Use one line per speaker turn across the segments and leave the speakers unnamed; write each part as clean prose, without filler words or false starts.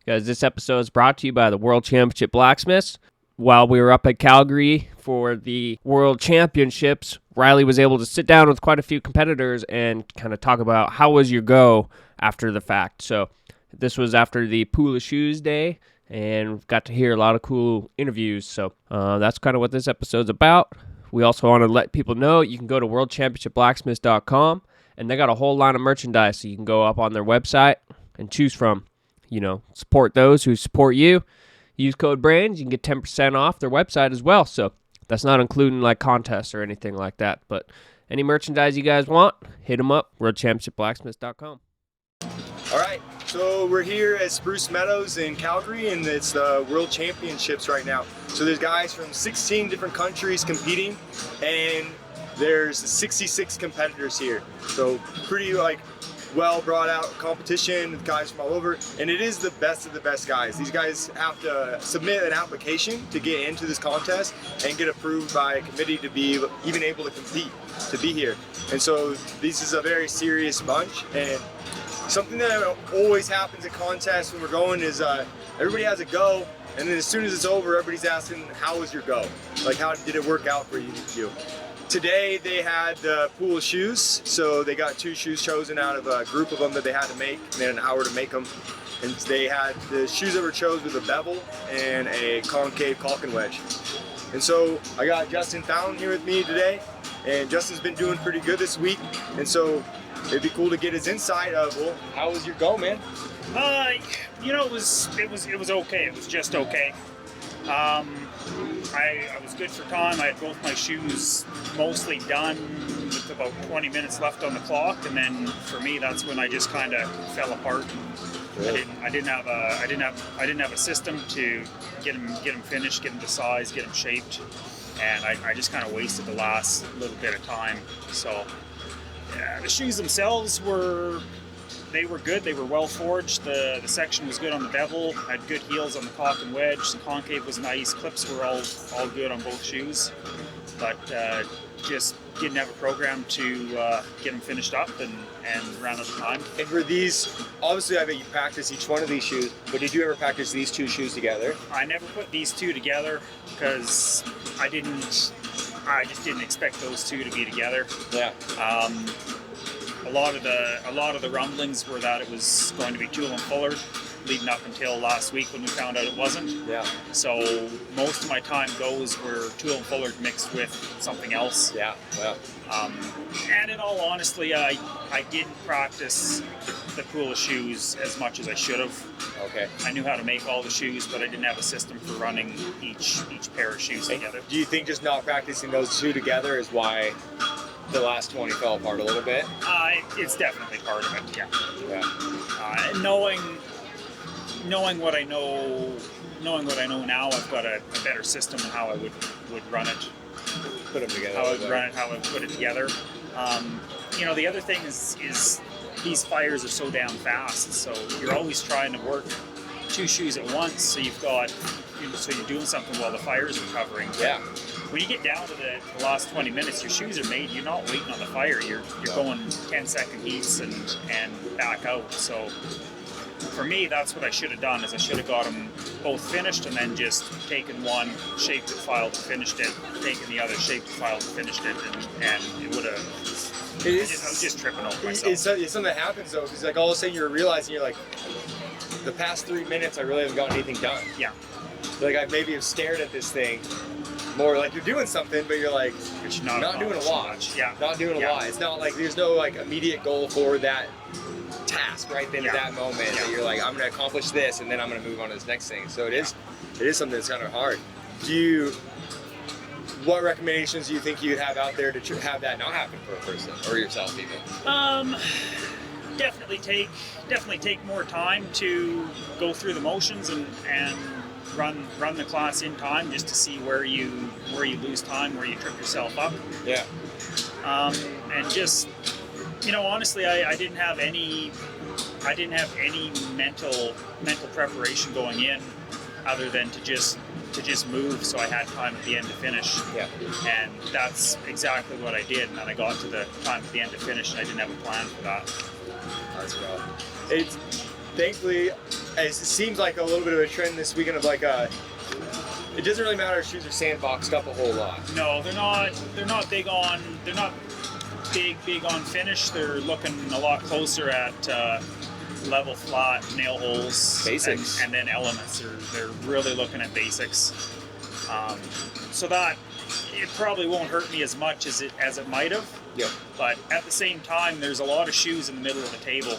Guys, this episode is brought to you by the World Championship Blacksmiths. While we were up at Calgary for the World Championships, Riley was able to sit down with quite a few competitors and kind of talk about how was your go after the fact. So this was after the Pool of Shoes day, and got to hear a lot of cool interviews. So that's kind of what this episode's about. We also want to let people know you can go to worldchampionshipblacksmiths.com, and they got a whole line of merchandise, so you can go up on their website and choose from. You know, support those who support you. Use code BRAINS, you can get 10% off their website as well. So that's not including like contests or anything like that. But any merchandise you guys want, hit them up, worldchampionshipblacksmiths.com.
All right, so we're here at Spruce Meadows in Calgary, and it's the World Championships right now. So there's guys from 16 different countries competing, and there's 66 competitors here. So pretty well brought out competition with guys from all over, and it is the best of the best guys. These guys have to submit an application to get into this contest and get approved by a committee to be even able to compete, to be here. And so this is a very serious bunch, and something that always happens at contests when we're going is everybody has a go, and then as soon as it's over, everybody's asking, how was your go? Like, how did it work out for you? Today they had the Pool of Shoes, so they got 2 shoes chosen out of a group of them that they had to make. They had an hour to make them, and they had the shoes that were chosen with a bevel and a concave caulking wedge. And so I got Justin Fountain here with me today, and Justin's been doing pretty good this week, and so it'd be cool to get his insight of, well, how was your go, man?
It was okay. It was just okay. I was good for time. I had both my shoes mostly done with about 20 minutes left on the clock, and then for me, that's when I just kind of fell apart. Really? I didn't have a system to get them finished, get them to size, get them shaped, and I just kind of wasted the last little bit of time. So the shoes themselves were good. They were well forged. The section was good on the bevel. Had good heels on the caulk and wedge. The concave was nice. Clips were all good on both shoes, but just didn't have a program to get them finished up and ran out of time.
And were these, obviously I bet you practice each one of these shoes, but did you ever practice these 2 shoes together?
I never put these 2 together because I just didn't expect those 2 to be together.
Yeah.
A lot of the rumblings were that it was going to be Tool and Fuller, leading up until last week when we found out it wasn't.
Yeah.
So most of my time goes were Tool and Fuller mixed with something else.
Yeah. Yeah.
And in all honesty, I didn't practice the Pool of Shoes as much as I should have.
Okay.
I knew how to make all the shoes, but I didn't have a system for running each pair of shoes together.
Do you think just not practicing those 2 together is why the last 20 fell apart a little bit?
It's definitely part of it, yeah.
Yeah.
Knowing what I know now, I've got a better system in how I would run it.
Put them together.
How I would run it, how I would put it together. The other thing is these fires are so damn fast, so you're always trying to work 2 shoes at once, so you're doing something while the fire is recovering.
Yeah.
When you get down to the last 20 minutes, your shoes are made. You're not waiting on the fire. You're going 10-second heats and back out. So for me, that's what I should have done. Is I should have got them both finished and then just taken one, shaped it, filed, and finished it. Taken the other, shaped it, filed, and finished it, and it would have. I was just tripping over myself.
It's something that happens though, because all of a sudden you're realizing the past 3 minutes I really haven't gotten anything done.
Yeah.
I maybe have stared at this thing more like you're doing something, but you're not doing a lot.
Yeah.
Not doing a lot. It's not like there's no immediate goal for that task right then at that moment that you're like, I'm going to accomplish this and then I'm going to move on to this next thing. So it is something that's kind of hard. What recommendations do you think you'd have out there to have that not happen for a person or yourself even?
Definitely take more time to go through the motions and run the class in time, just to see where you lose time, where you trip yourself up.
Yeah.
And just honestly, I didn't have any mental preparation going in, other than to just move, so I had time at the end to finish.
Yeah.
And that's exactly what I did. And then I got to the time at the end to finish, and I didn't have a plan for that.
That's rough. It's thankfully it seems like a little bit of a trend this weekend of like it doesn't really matter if shoes are sandboxed up a whole lot.
No, they're not big on finish. They're looking a lot closer at level flat nail holes,
basics,
and then elements. They're really looking at basics. So that it probably won't hurt me as much as it might have.
Yep.
But at the same time, there's a lot of shoes in the middle of the table,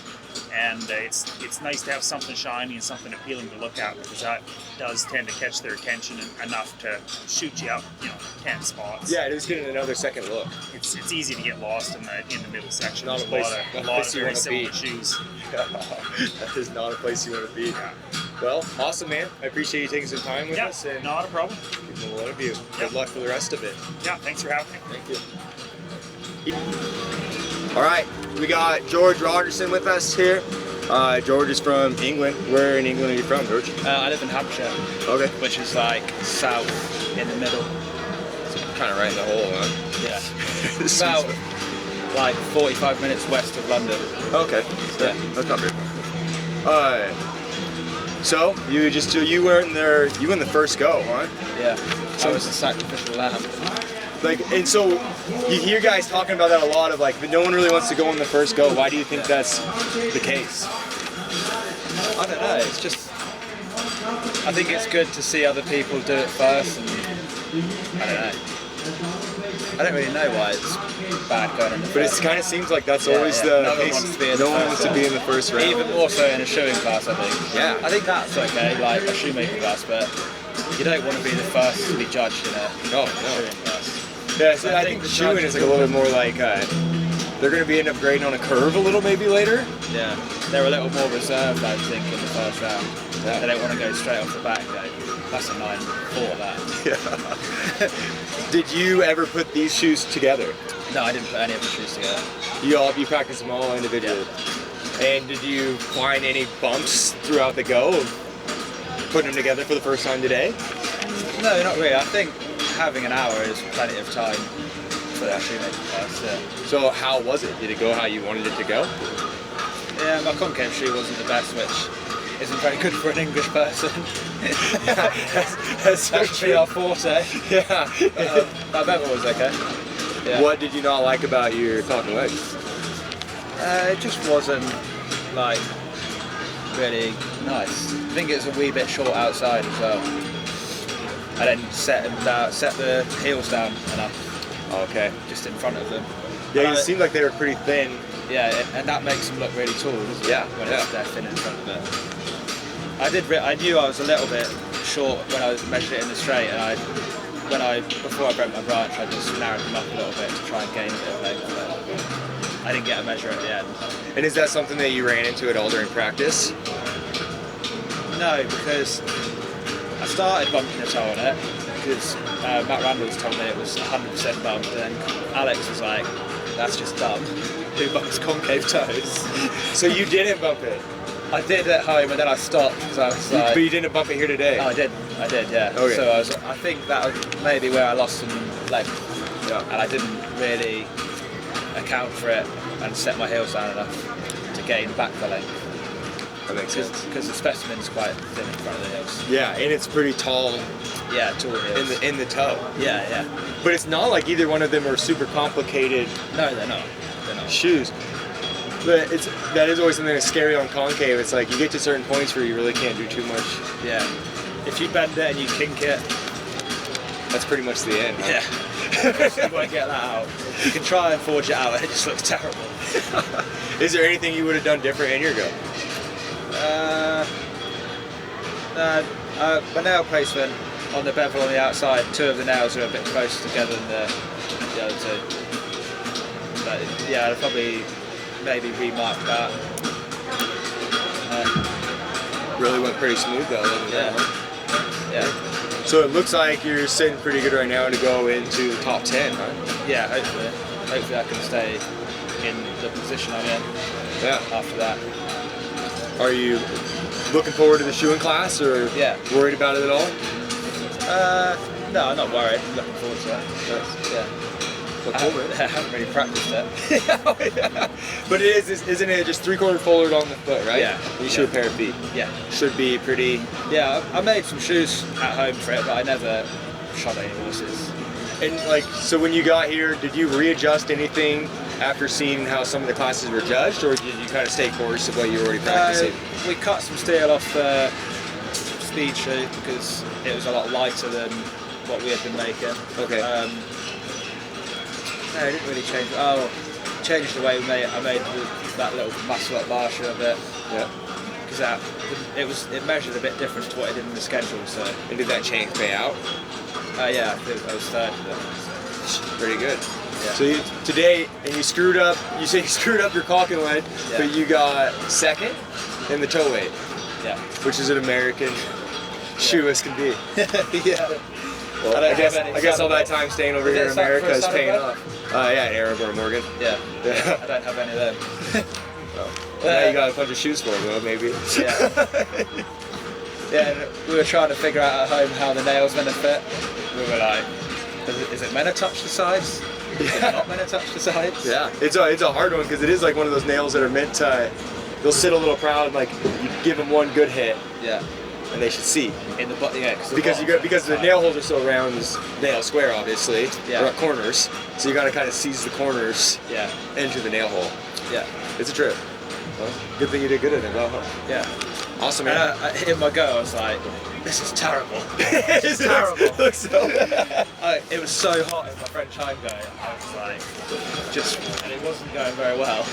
and it's nice to have something shiny and something appealing to look at, because that does tend to catch their attention enough to shoot you up, 10 spots.
Yeah, just getting another second look.
It's easy to get lost in the middle section.
Not
There's
a lot of
very similar shoes.
That is not a place you want to be. Yeah. Well, awesome, man. I appreciate you taking some time with us. And
not a problem.
Give them a lot of you. Good luck for the rest of it.
Yeah, thanks for having me.
Thank you. All right, we got George Rogerson with us here. George is from England. Where in England are you from, George?
I live in Hampshire.
Okay.
Which is like south in the middle.
Kind of right in the hole, huh?
Yeah. It's about like 45 minutes west of London.
Okay.
Yeah.
That's not bad. So you were in there. You won the first go, huh?
Yeah. I was a sacrificial lamb.
And so you hear guys talking about that a lot of but no one really wants to go in the first go. Why do you think that's the case?
I don't know. It's just, I think it's good to see other people do it first, and I don't know. I don't really know why it's bad going in the first.
But it kind of seems like that's always the case. No one wants to be in the first round.
Even more so in a shoeing class, I think.
Yeah.
I think that's okay, like a shoemaking class, but you don't want to be the first to be judged in a shoeing class.
Yeah, so I think the shoeing is a little bit more they're going to be end up grading on a curve a little maybe later.
Yeah, they're a little more reserved, I think, in the first round. Yeah. They don't want to go straight off the back, though. That's a 9-4, that.
Yeah. Did you ever put these shoes together?
No, I didn't put any of the shoes together.
You practiced them all individually? Yeah. And did you find any bumps throughout the go of putting them together for the first time today?
No, not really. I think having an hour is plenty of time for that shoemaking class. Yeah.
So how was it? Did it go how you wanted it to go?
Yeah, my concave shoe wasn't the best, which isn't very good for an English person. that's actually our forte.
Yeah.
My bevel was okay. Yeah.
What did you not like about your talking legs?
It just wasn't really nice. I think it was a wee bit short outside as well. I didn't set the heels down enough.
Okay.
Just in front of them.
Yeah, it seemed like they were pretty thin.
Yeah, and that makes them look really tall, doesn't it?
Yeah.
When it's thin in front of it. I knew I was a little bit short when I measured it in the straight, and before I broke my branch, I just narrowed them up a little bit to try and gain a bit of length. But I didn't get a measure at the end.
And is that something that you ran into at all during practice?
No, because I started bumping a toe on it because Matt Randall's told me it was 100% bumped, and Alex was like, "That's just dumb. Who bumps concave toes?"
So you didn't bump it?
I did at home, and then I stopped. So I was like,
but you didn't bump it here today?
Oh, I did, yeah.
Okay.
So I think that was maybe where I lost some length, and I didn't really account for it and set my heels down enough to gain back the length.
That makes sense.
Because the specimen's quite thin in front of the heels.
Yeah, and it's pretty tall.
Yeah, tall heels.
In the toe.
Yeah.
But it's not like either one of them are super complicated.
No, they're not.
Shoes. But that is always something that's scary on concave. It's like you get to certain points where you really can't do too much.
Yeah. If you bend it and you kink it,
that's pretty much the end. Huh?
Yeah. You won't get that out. You can try and forge it out, and it just looks terrible.
Is there anything you would have done different in your go?
My nail placement on the bevel on the outside, two of the nails are a bit closer together than the other two. But yeah, I'd probably maybe remark that.
Really went pretty smooth though.
Yeah.
So it looks like you're sitting pretty good right now to go into the top 10, huh?
Yeah, hopefully. Hopefully I can stay in the position I'm in.
Yeah.
After that.
Are you looking forward to the shoeing class, or worried about it at all?
No, I'm not worried. I'm looking forward to it. But, yeah.
But cool, man.
I haven't really practiced it.
Yeah. But isn't it just 3/4 forward on the foot, right?
Yeah.
You should a pair of feet.
Yeah.
Should be pretty.
Yeah, I made some shoes at home for it, but I never shot any horses.
And like, so when you got here, did you readjust anything after seeing how some of the classes were judged, or did you kind of stay course of what you were already practicing?
We cut some steel off the speed shoe because it was a lot lighter than what we had been making.
Okay.
No, it didn't really change. Changed the way I made that little muscle up bar shoe a bit.
Yeah.
Because it measured a bit different to what it did in the schedule. So.
And did that change pay out?
Yeah, I was third.
Pretty good.
Yeah.
So today, and you screwed up. You say you screwed up your caulking line,
Yeah.
but you got second in the toe weight,
Yeah.
which is an American shoe as can be.
Yeah.
Well, I guess all that time staying over
Is
here
it
in America is
Saturday?
paying off. Yeah, in Arab or Morgan.
Yeah.
Yeah.
I don't have any of them.
Well, now you got a bunch of shoes for them, though, maybe.
Yeah. Yeah, and we were trying to figure out at home how the nails meant to fit. We were like, is it meant to touch the sides? Is it not meant to touch the sides?
Yeah, it's a hard one because it is like one of those nails that are meant to. They'll sit a little proud, like you give them one good hit,
Yeah.
and they should see.
In the butt, yeah.
Because the nail holes are so round, this nail square, obviously.
Yeah.
Or at corners, so you got to kind of seize the corners
Yeah.
into the nail hole.
Yeah.
It's a trip. Well, good thing you did good at it, though.
Yeah.
Awesome,
And
man.
in my go, I was like, this is terrible.
It's
terrible.
It looks so bad.
It was so hot in my French home go. I was like, and it wasn't going very well.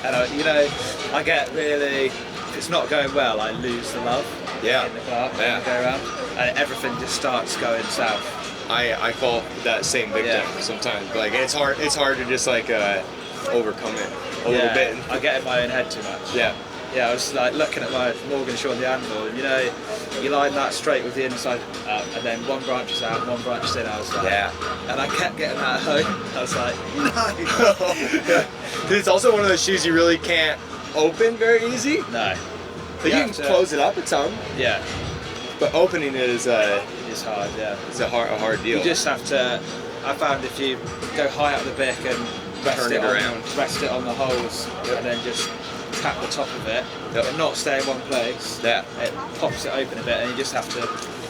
And I get really, if it's not going well, I lose the love
Yeah.
in the car when
Yeah.
I go around, and everything just starts going south.
I fall that same victim sometimes. Like it's hard to just like overcome it a little bit.
I get in my own head too much.
Yeah.
Yeah, I was like looking at my Morgan shoe on the anvil, and you line that straight with the inside up, and then one branch is out, one branch is in. I was like,
Yeah.
And I kept getting that at home. I was like, no.
Yeah. 'Cause it's also one of those shoes you really can't open very easy.
No.
Like you can close it up at some,
Yeah,
but opening it is
it's hard. Yeah.
is a hard deal.
You just have to. I found if you go high up the bick and
Turn it around.
rest it on the holes, and then just tap the top of it, and not stay in one place.
Yeah.
It pops it open a bit, and you just have to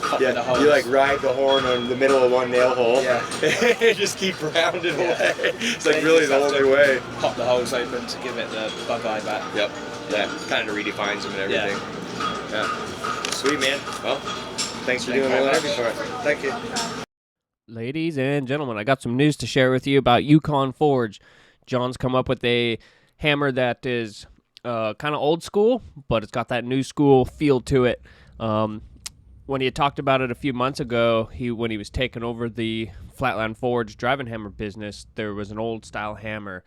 pop in the holes.
You like ride the horn on the middle of one nail hole.
Yeah.
Just keep rounding away. It's like
And you
really
just
the
have
only
to
way.
Pop the holes open to give it the bug eye back.
Yep. Yeah. Kind of redefines them and everything. Yeah. Sweet, man. Well, thanks for doing a little interview for us.
Thank you.
Ladies and gentlemen, I got some news to share with you about Yukon Forge. John's come up with a hammer that is kind of old school, but it's got that new school feel to it. When he had talked about it a few months ago, when he was taking over the Flatland Forge driving hammer business, there was an old style hammer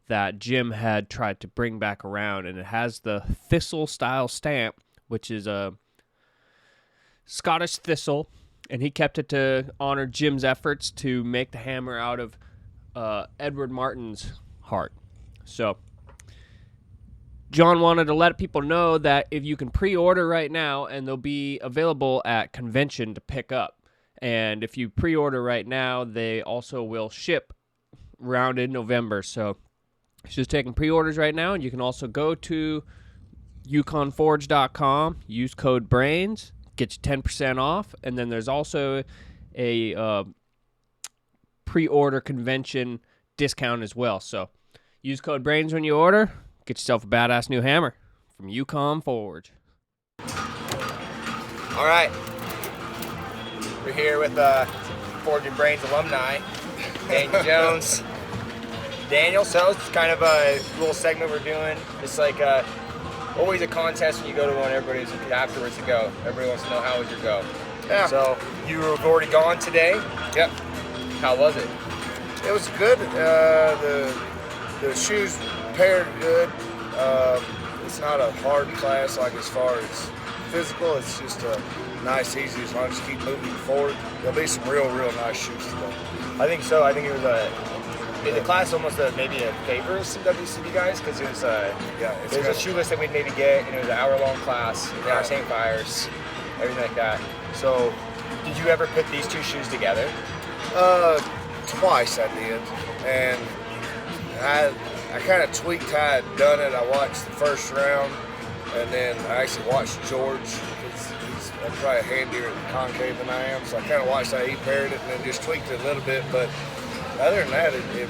that Jim had tried to bring back around, and it has the thistle style stamp, which is a Scottish thistle, and he kept it to honor Jim's efforts to make the hammer out of Edward Martin's heart. So John wanted to let people know that if you can pre-order right now, and they'll be available at convention to pick up. And if you pre-order right now, they also will ship around in November. So he's just taking pre-orders right now, and you can also go to yukonforge.com, use code BRAINS, get you 10% off, and then there's also a pre-order convention discount as well. So use code BRAINS when you order. Get yourself a badass new hammer from Yukon Forge.
All right. We're here with Forge and Brains alumni, Daniel Jones. Daniel, so it's kind of a little segment we're doing. It's like always a contest when you go to one. Everybody's afterwards to go. Everybody wants to know how was your go.
Yeah.
So you have already gone today.
Yep.
How was it?
It was good. The shoes paired good. It's not a hard class like as far as physical. It's just a nice, easy as long as you keep moving forward. There'll be some real nice shoes today.
I think so. I think it was the class almost maybe a favor of some WCB guys because it was
It's
there's a
good.
shoe list that we'd maybe get, and it was an hour-long class,
Yeah.
St. Fires, everything like that. So, did you ever put these two shoes together?
twice I did, and I kind of tweaked how I'd done it. I watched the first round, and then I actually watched George, because he's probably handier at the concave than I am, so I kind of watched how he paired it and then just tweaked it a little bit. But other than that, it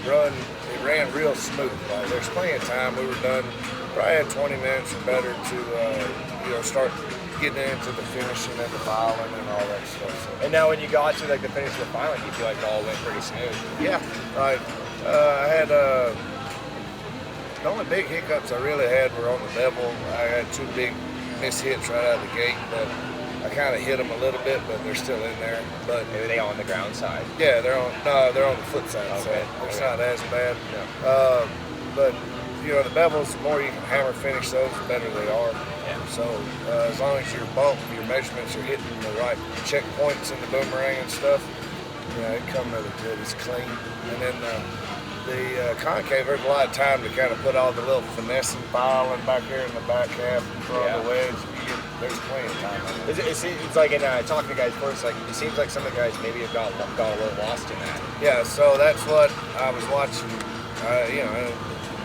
ran real smooth. Like, there's plenty of time. We were done, probably had 20 minutes or better to start getting into the finishing and the filing and all that stuff. So.
And now when you got to like the finish of the filing, you feel like it all went pretty smooth.
Yeah, like I had the only big hiccups I really had were on the bevel. I had 2 big missed hits right out of the gate, but I kind of hit them a little bit, but they're still in there. But
are they on the ground side?
Yeah, they're on the foot side,
okay.
So it's not as bad. Yeah. But the bevels, the more you can hammer finish those, the better they are.
Yeah.
So as long as your measurements are hitting the right checkpoints in the boomerang and stuff, it comes really good. It's clean. And then the concave, there's a lot of time to kind of put all the little finessing filing back here in the back half and throw on the wedge. There's plenty of time on it.
It's like in talking to guys first, like it seems like some of the guys maybe have got a little lost in that.
Yeah, so that's what I was watching. And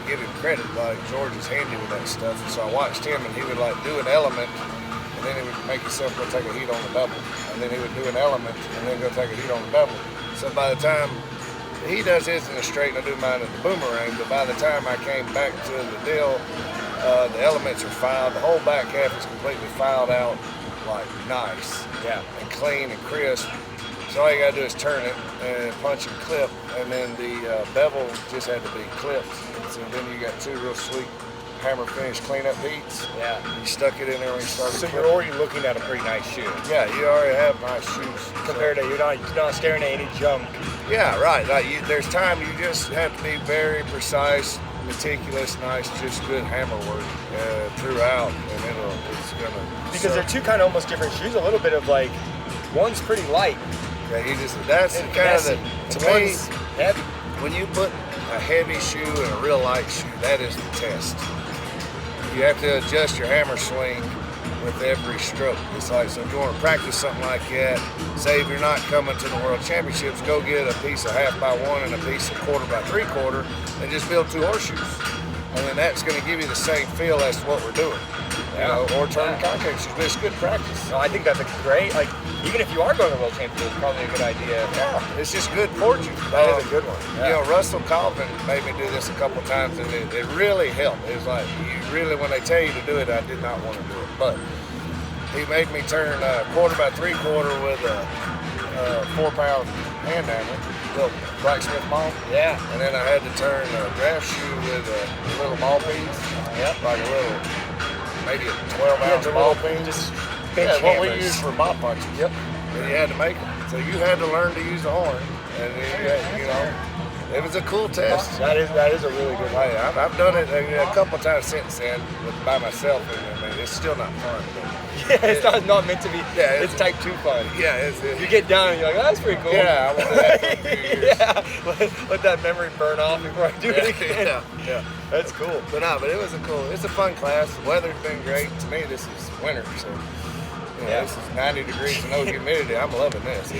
give him credit, like George is handy with that stuff. And so I watched him, and he would like do an element, and then he would make himself go take a heat on the bevel, and then he would do an element, and then go take a heat on the bevel. So by the time he does his in the straight, and I do mine in the boomerang, but by the time I came back to the deal, the elements are filed. The whole back half is completely filed out, like nice, and clean and crisp. So all you gotta do is turn it and punch and clip, and then the bevel just had to be clipped. So then you got 2 real sweet hammer finish cleanup heats.
Yeah.
You stuck it in there when you started.
So you're already looking at a pretty nice shoe.
Yeah, you already have nice shoes.
Compared to you're not staring at any junk.
Yeah, right. Like there's time. You just have to be very precise, meticulous, nice, just good hammer work throughout, and it's gonna.
Because they're 2 kind of almost different shoes. A little bit of like, one's pretty light.
Yeah, that's
and
kind
messy.
of the. To me,
One's heavy.
When you put a heavy shoe and a real light shoe, that is the test. You have to adjust your hammer swing with every stroke. It's like, so if you want to practice something like that, say if you're not coming to the World Championships, go get a piece of 1/2x1 and a piece of 1/4x3/4 and just build 2 horseshoes. And then that's going to give you the same feel as to what we're doing. Or turn concave shoes, but it's good practice.
No, I think that's a great, like, even if you are going to World Championships, it's probably a good idea.
Yeah, it's just good fortune.
That is a good one. Yeah.
Russell Colvin made me do this a couple times, and it really helped. It was like, when they tell you to do it, I did not want to do it. But he made me turn 1/4x3/4 with a 4-pound hand hammer, little blacksmith maul.
Yeah.
And then I had to turn a draft shoe with a little ball piece.
Yep.
Like a little, maybe a 12-ounce ball peen.
Just
what we use for ball punches.
Yep.
And you had to make them. So you had to learn to use the horn. And it was a cool test.
That is a really good one.
I've done it a couple times since then by myself, and I mean, it's still not fun. But
it's not meant to be. Yeah, it's type 2 fun.
Yeah,
you get down and you're like, oh, that's pretty cool.
Yeah, I want to have for a few years.
Yeah, let that memory burn off before I do it again.
Yeah,
that's cool.
But it's a fun class. The weather's been great. To me, this is winter, so. This is 90 degrees and no humidity. I'm loving this.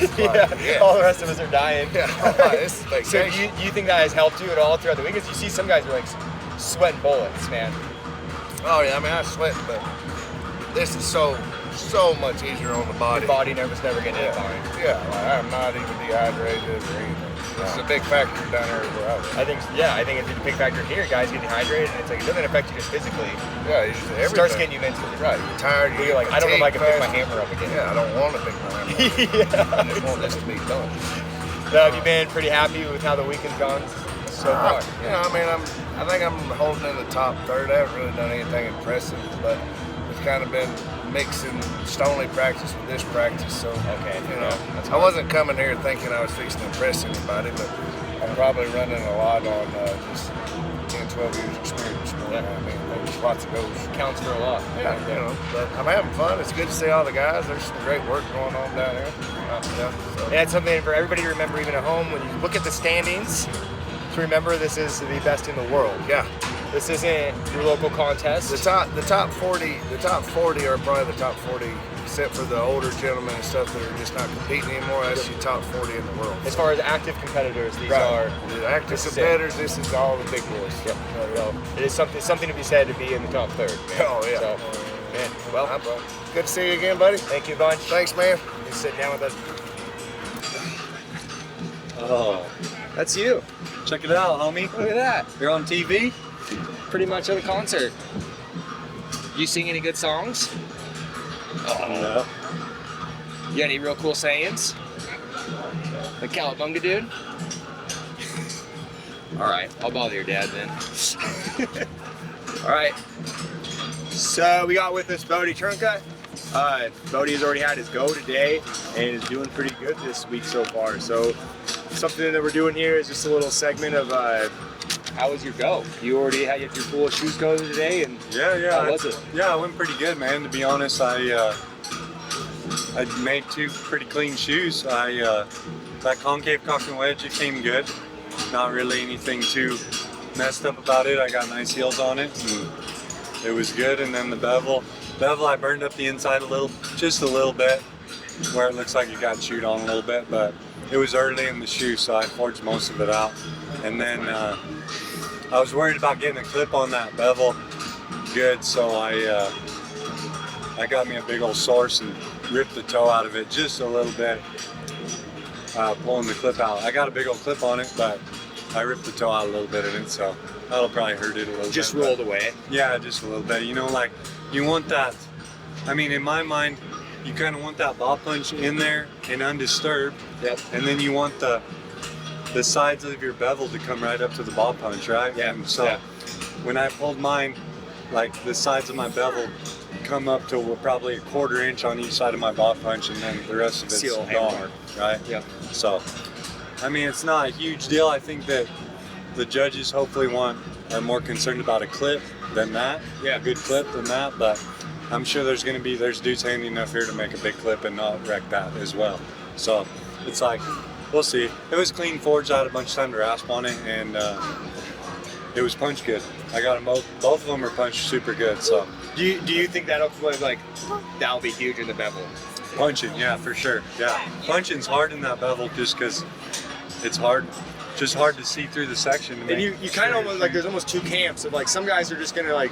All the rest of us are dying.
Yeah, this is vacation.
So do you think that has helped you at all throughout the week? Because you see some guys are like sweating bullets, man.
Oh yeah, I mean I sweat, but this is so much easier on the body.
Your body was never getting hit by it.
Yeah, I'm not even dehydrated or anything. This is a big factor down there where I was.
I think it's a big factor here. Guys get dehydrated, and it's like it doesn't affect you just physically.
Yeah,
it starts getting you mentally.
Right, you're tired.
You're like, I don't know if I can pick my hammer up again.
Yeah, I don't want to pick my hammer up. I just want this to be done.
So have you been pretty happy with how the weekend's gone so far?
I think I'm holding in the top third. I haven't really done anything impressive, but it's kind of been mixing Stoney practice with this practice. So, I wasn't coming here thinking I was fixing to impress anybody, but I'm probably running a lot on just 10, 12 years experience. I mean, there's lots of goals.
Counts for a lot.
Yeah, but I'm having fun. It's good to see all the guys. There's some great work going on down there.
And that's something for everybody to remember, even at home, when you look at the standings, to remember this is the best in the world.
Yeah.
This isn't your local contest.
The top 40 are probably the top 40, except for the older gentlemen and stuff that are just not competing anymore. That's your top 40 in the world.
As far as active competitors, these are
the active competitors. This is all the big boys.
Yep. So it is something to be said to be in the top third. Man.
Oh yeah.
So, man, well,
good to see you again, buddy.
Thank you a bunch.
Thanks, man.
You sit down with us.
Oh,
That's you.
check it out, homie.
Look at that.
You're on TV?
Pretty much at a concert. You sing any good songs?
No.
You got any real cool sayings? Like Cowabunga, dude? Alright, I'll bother your dad then. Alright. So we got with us Bodie Trnka. Bodie has already had his go today and is doing pretty good this week so far. So something that we're doing here is just a little segment of how was your go? You already had your full shoes go today, and how was it?
Yeah, it went pretty good, man. To be honest, I made 2 pretty clean shoes. That concave cock and wedge, it came good. Not really anything too messed up about it. I got nice heels on it, and it was good. And then the bevel, I burned up the inside just a little bit, where it looks like it got chewed on a little bit, but it was early in the shoe, so I forged most of it out. And then I was worried about getting a clip on that bevel good, so I got me a big old source and ripped the toe out of it just a little bit, pulling the clip out. I got a big old clip on it, but I ripped the toe out a little bit in it, so that'll probably hurt it a little bit.
Just rolled away?
Yeah, just a little bit. You know, like, you want that, I mean, in my mind, you kind of want that ball punch in there and undisturbed.
Yep.
And then you want the sides of your bevel to come right up to the ball punch, right?
Yeah.
And so when I pulled mine, like the sides of my bevel come up to probably a 1/4 inch on each side of my ball punch, and then the rest of it's
Seal
gone,
hammer.
right?
Yeah.
So, I mean, it's not a huge deal. I think that the judges hopefully are more concerned about a clip than that.
Yeah.
A good clip than that, but I'm sure there's dudes handy enough here to make a big clip and not wreck that as well. So it's like, we'll see. It was clean forged. I had a bunch of time to rasp on it, and it was punched good. I got them both of them are punched super good. So
Do you think that'll be huge in the bevel?
punching, yeah, for sure. Yeah, punching's hard in that bevel just because it's hard. Just hard to see through the section.
And you kind of almost like there's almost 2 camps of like some guys are just gonna like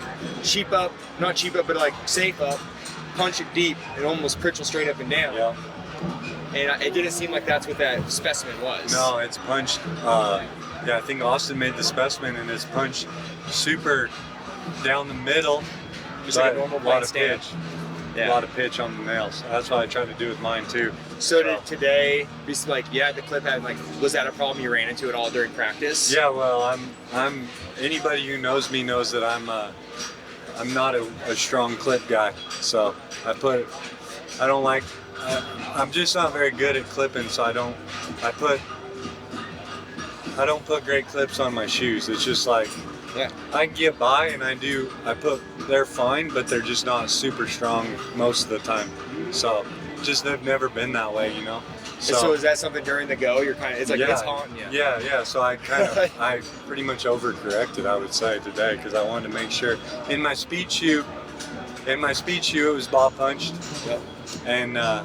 not cheap up, but like safe up, punch it deep and almost pritchel straight up and down.
Yeah.
And it didn't seem like that's what that specimen was.
No, it's punched. Yeah, I think Austin made the specimen, and it's punched super down the middle.
Just like a normal blade stand.
A lot of pitch on the nails. That's what I try to do with mine too.
So did today, like, the clip had like, was that a problem you ran into at all during practice?
Yeah, well, I'm anybody who knows me knows that I'm not a strong clip guy. So I'm just not very good at clipping. So I don't put great clips on my shoes. It's just like, I can get by, and they're fine, but they're just not super strong most of the time. So just they've never been that way, you know.
So is that something during the go? You're kind of, it's like it's haunting you.
Yeah. So I pretty much overcorrected, I would say, today, because I wanted to make sure. In my speed shoe, it was ball punched, and I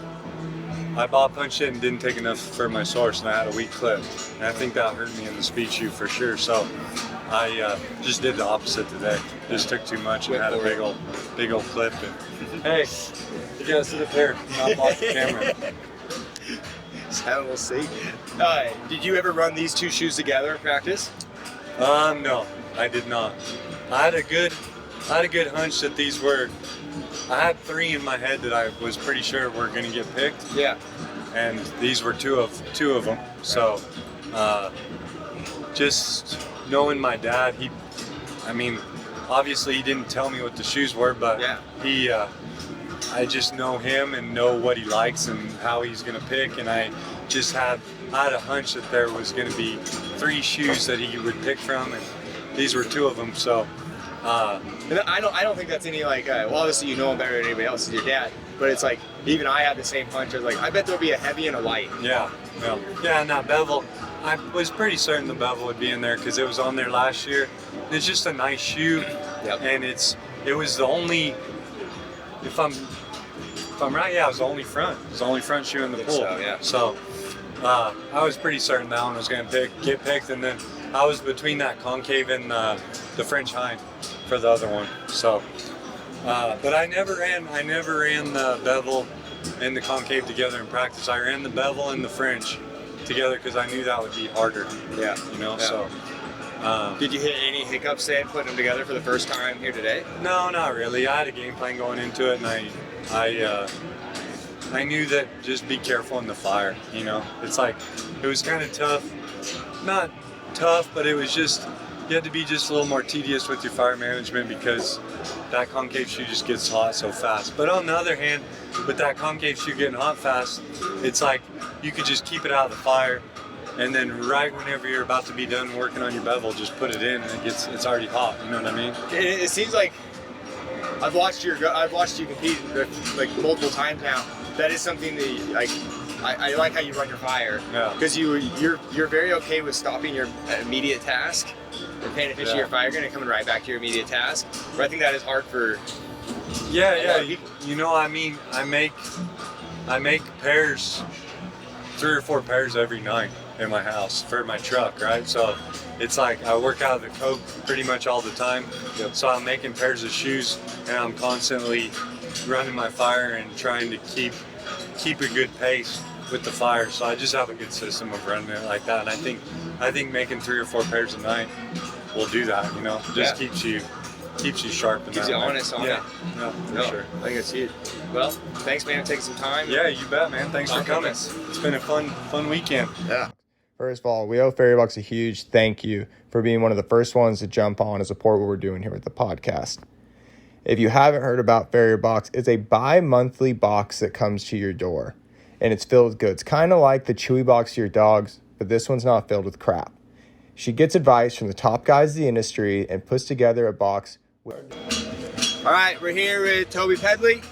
ball punched it and didn't take enough for my source, and I had a weak clip, and I think that hurt me in the speed shoe for sure. So I just did the opposite today. Just took too much and had a big old clip. And hey, you gotta sit up there, not off the camera.
So we'll see. Did you ever run these 2 shoes together in practice?
No, I did not. I had a good hunch that these were. I had 3 in my head that I was pretty sure were going to get picked.
Yeah.
And these were two of them. So, just knowing my dad, obviously he didn't tell me what the shoes were, but I just know him and know what he likes and how he's going to pick. And I had a hunch that there was going to be 3 shoes that he would pick from, and these were 2 of them. So.
And I don't think that's any like, well, obviously you know him better than anybody else, is your dad, but it's like, even I had the same hunch. I was like, I bet there'll be a heavy and a light.
Yeah, and that bevel, I was pretty certain the bevel would be in there because it was on there last year. It's just a nice shoe, and it was the only, if I'm right, yeah, it was the only front. It was the only front shoe in the pool.
So, yeah.
So I was pretty certain that one was going to get picked, and then I was between that concave and the French hind for the other one. So, but I never ran the bevel and the concave together in practice. I ran the bevel and the French together because I knew that would be harder.
Yeah.
You know,
Yeah.
so.
Did you hit any hiccups then putting them together for the first time here today?
No, not really. I had a game plan going into it, and I knew that just be careful in the fire. You know, it's like it was kind of tough. Not tough, but it was just you had to be just a little more tedious with your fire management because that concave shoe just gets hot so fast. But on the other hand, with that concave shoe getting hot fast, it's like you could just keep it out of the fire, and then right whenever you're about to be done working on your bevel, just put it in, and it's already hot. You know what I mean?
It seems like I've watched you compete like multiple times now. That is something that like I like how you run your fire.
Yeah.
Because you're very okay with stopping your immediate task and paying attention to your fire and coming right back to your immediate task. But I think that is hard for
Yeah. You know, I mean, I make pairs, 3 or 4 pairs every night in my house for my truck, right? So it's like I work out of the Coke pretty much all the time. So I'm making pairs of shoes, and I'm constantly running my fire and trying to keep a good pace with the fire. So I just have a good system of running it like that. And I think making 3 or 4 pairs a night will do that. You know, just keeps you sharp.
Keeps you honest on it.
Yeah, for sure.
I think it's huge. Well, thanks, man, for taking some time.
Yeah, you bet, man. Thanks for coming. It's been a fun weekend.
Yeah.
First of all, we owe Farrier Box a huge thank you for being one of the first ones to jump on and support what we're doing here with the podcast. If you haven't heard about Farrier Box, it's a bi-monthly box that comes to your door, and it's filled with goods, kind of like the Chewy box to your dogs, but this one's not filled with crap. She gets advice from the top guys of the industry and puts together a box.
All right, we're here with Toby Pedley,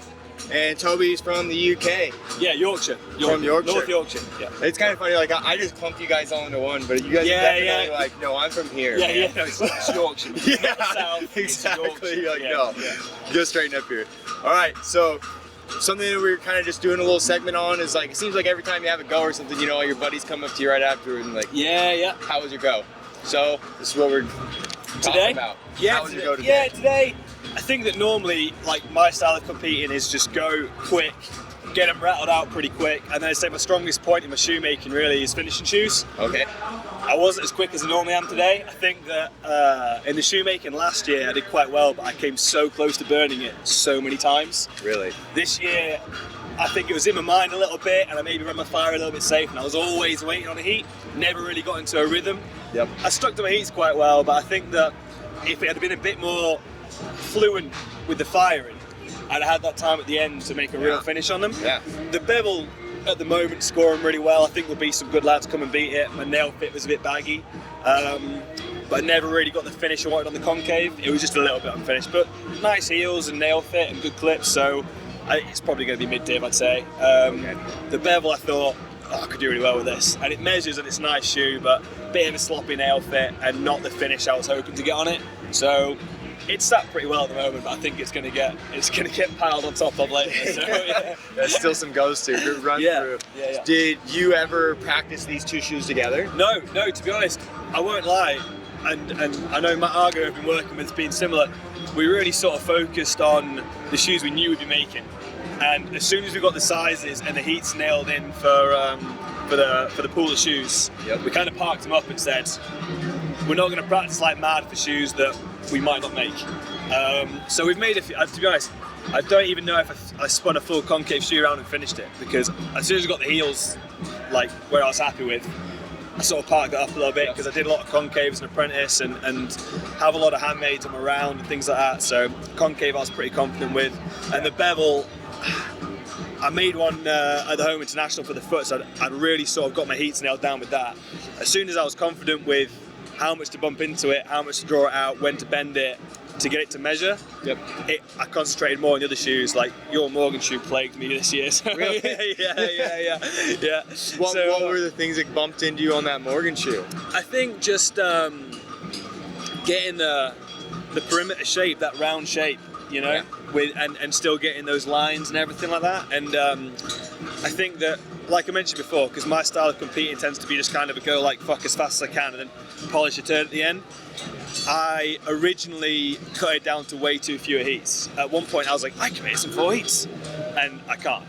and Toby's from the UK.
Yeah, Yorkshire.
From Yorkshire.
North Yorkshire, yeah.
It's kind of funny, like I just clumped you guys all into one, but you guys are definitely like, no, I'm from here.
Yeah,
man.
yeah, no, it's Yorkshire.
Yeah,
Not south,
exactly.
Yorkshire.
Like, no, just straighten up here. All right, so something that we're kind of just doing a little segment on is like, it seems like every time you have a go or something, you know, all your buddies come up to you right after and like,
Yeah.
how was your go? So this is what we're talking about.
Yeah,
How was your go today?
Yeah, today. I think that normally, like, my style of competing is just go quick, get them rattled out pretty quick, and then I'd say my strongest point in my shoemaking really is finishing shoes.
Okay.
I wasn't as quick as I normally am today. I think that in the shoemaking last year I did quite well, but I came so close to burning it so many times.
Really?
This year, I think it was in my mind a little bit, and I maybe ran my fire a little bit safe, and I was always waiting on a heat, never really got into a rhythm.
Yep.
I stuck to my heats quite well, but I think that if it had been a bit more fluent with the firing, I'd have had that time at the end to make a real finish on them.
Yeah.
The bevel at the moment scoring really well. I think there'll be some good lads come and beat it. My nail fit was a bit baggy, but I never really got the finish I wanted on the concave. It was just a little bit unfinished, but nice heels and nail fit and good clips, so it's probably going to be mid-div, I'd say. The bevel, I thought, I could do really well with this, and it measures and it's a nice shoe, but a bit of a sloppy nail fit and not the finish I was hoping to get on it. So it's sat pretty well at the moment, but I think it's going to get piled on top of later. So, yeah.
There's still some goes to run through.
Yeah.
Did you ever practice these two shoes together?
No, to be honest, I won't lie, and I know Matt Argo have been working with been similar. We really sort of focused on the shoes we knew we'd be making, and as soon as we got the sizes and the heats nailed in for the pool of shoes, we kind of parked them up and said, we're not going to practice like mad for shoes that we might not make. So we've made a few. To be honest, I don't even know if I spun a full concave shoe around and finished it, because as soon as I got the heels like where I was happy with, I sort of parked it up a little bit, because I did a lot of concaves as an apprentice and have a lot of handmaids on my round and things like that. So concave I was pretty confident with, and the bevel, I made one at the Home International for the foot, so I'd really sort of got my heats nailed down with that. As soon as I was confident with how much to bump into it, how much to draw it out, when to bend it, to get it to measure.
Yep.
I concentrated more on the other shoes. Like your Morgan shoe plagued me this year. So
Really?
yeah.
What were the things that bumped into you on that Morgan shoe?
I think just getting the perimeter shape, that round shape, you know, with and still getting those lines and everything like that. And I think that, like I mentioned before, because my style of competing tends to be just kind of a go like fuck as fast as I can and then polish a turn at the end. I originally cut it down to way too few heats. At one point I was like, I can make some 4 heats, and I can't.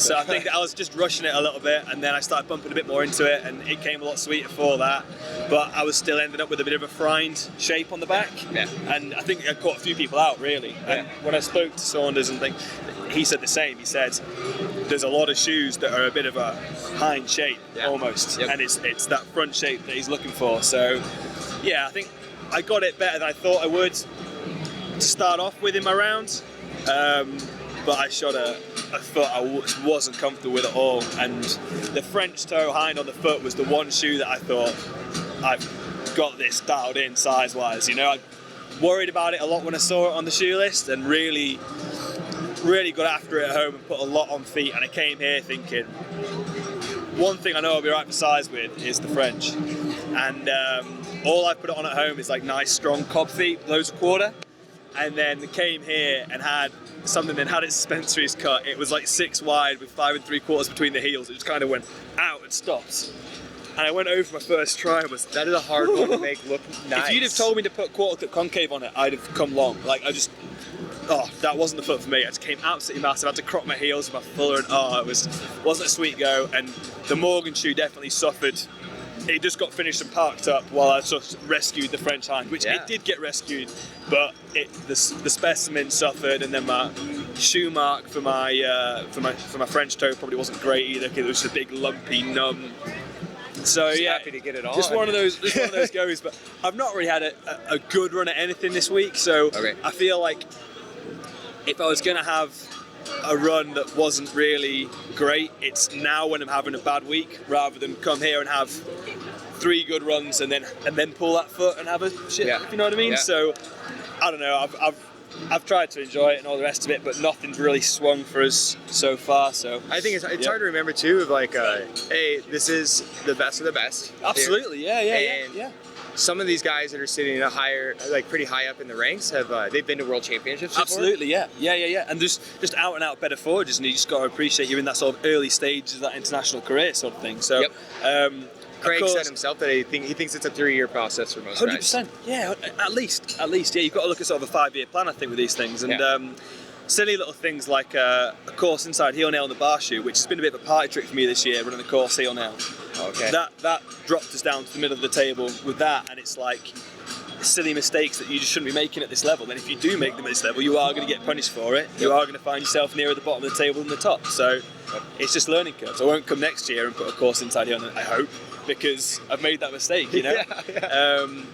So I think that I was just rushing it a little bit, and then I started bumping a bit more into it, and it came a lot sweeter for that. But I was still ending up with a bit of a fried shape on the back, and I think I caught a few people out really. And when I spoke to Saunders and things, he said the same. He said there's a lot of shoes that are a bit of a hind shape almost, and it's that front shape that he's looking for. So yeah, I think I got it better than I thought I would to start off with in my rounds. But I shot a foot I wasn't comfortable with at all, and the French toe hind on the foot was the one shoe that I thought I've got this dialed in size wise. You know, I worried about it a lot when I saw it on the shoe list, and really got after it at home and put a lot on feet. And I came here thinking, one thing I know I'll be right for size with is the French, and all I put it on at home is like nice strong cob feet, loads of quarter. And then came here and had something that had its Spencer's cut. It was like 6 wide with 5 3/4 between the heels. It just kind of went out and stops. And I went over for my first try and was...
That is a hard one to make look nice.
If you'd have told me to put quarter cut concave on it, I'd have come long. Like that wasn't the foot for me. I just came absolutely massive. I had to crop my heels with my fuller, and it wasn't a sweet go. And the Morgan shoe definitely suffered. It just got finished and parked up while I just rescued the French hind, which it did get rescued, but the specimen suffered, and then my shoe mark for my French toe probably wasn't great either, because it was just a big lumpy numb. So
just happy to get it on.
Just one of those goes. But I've not really had a good run at anything this week, so I feel like if I was going to have a run that wasn't really great, it's now when I'm having a bad week, rather than come here and have 3 good runs and then pull that foot and have a shit. If you know what I mean? So I don't know. I've tried to enjoy it and all the rest of it, but nothing's really swung for us so far. So
I think it's hard to remember too. Of like, hey, this is the best of the best.
Absolutely, yeah.
Some of these guys that are sitting pretty high up in the ranks they've been to world championships before?
Absolutely, yeah. And just out and out better forwards, and you just got to appreciate you're in that sort of early stages of that international career sort of thing. So,
Craig said himself that he thinks it's a 3-year process for most guys.
100%, yeah, at least, yeah. You've got to look at sort of a 5-year plan, I think, with these things, and silly little things like a course inside heel nail on the bar shoe, which has been a bit of a party trick for me this year, running the course heel nail.
Okay.
That dropped us down to the middle of the table with that, and it's like silly mistakes that you just shouldn't be making at this level. And if you do make them at this level, you are going to get punished for it. You are going to find yourself nearer the bottom of the table than the top. So it's just learning curves. I won't come next year and put a course inside heel nail, I hope, because I've made that mistake, you know?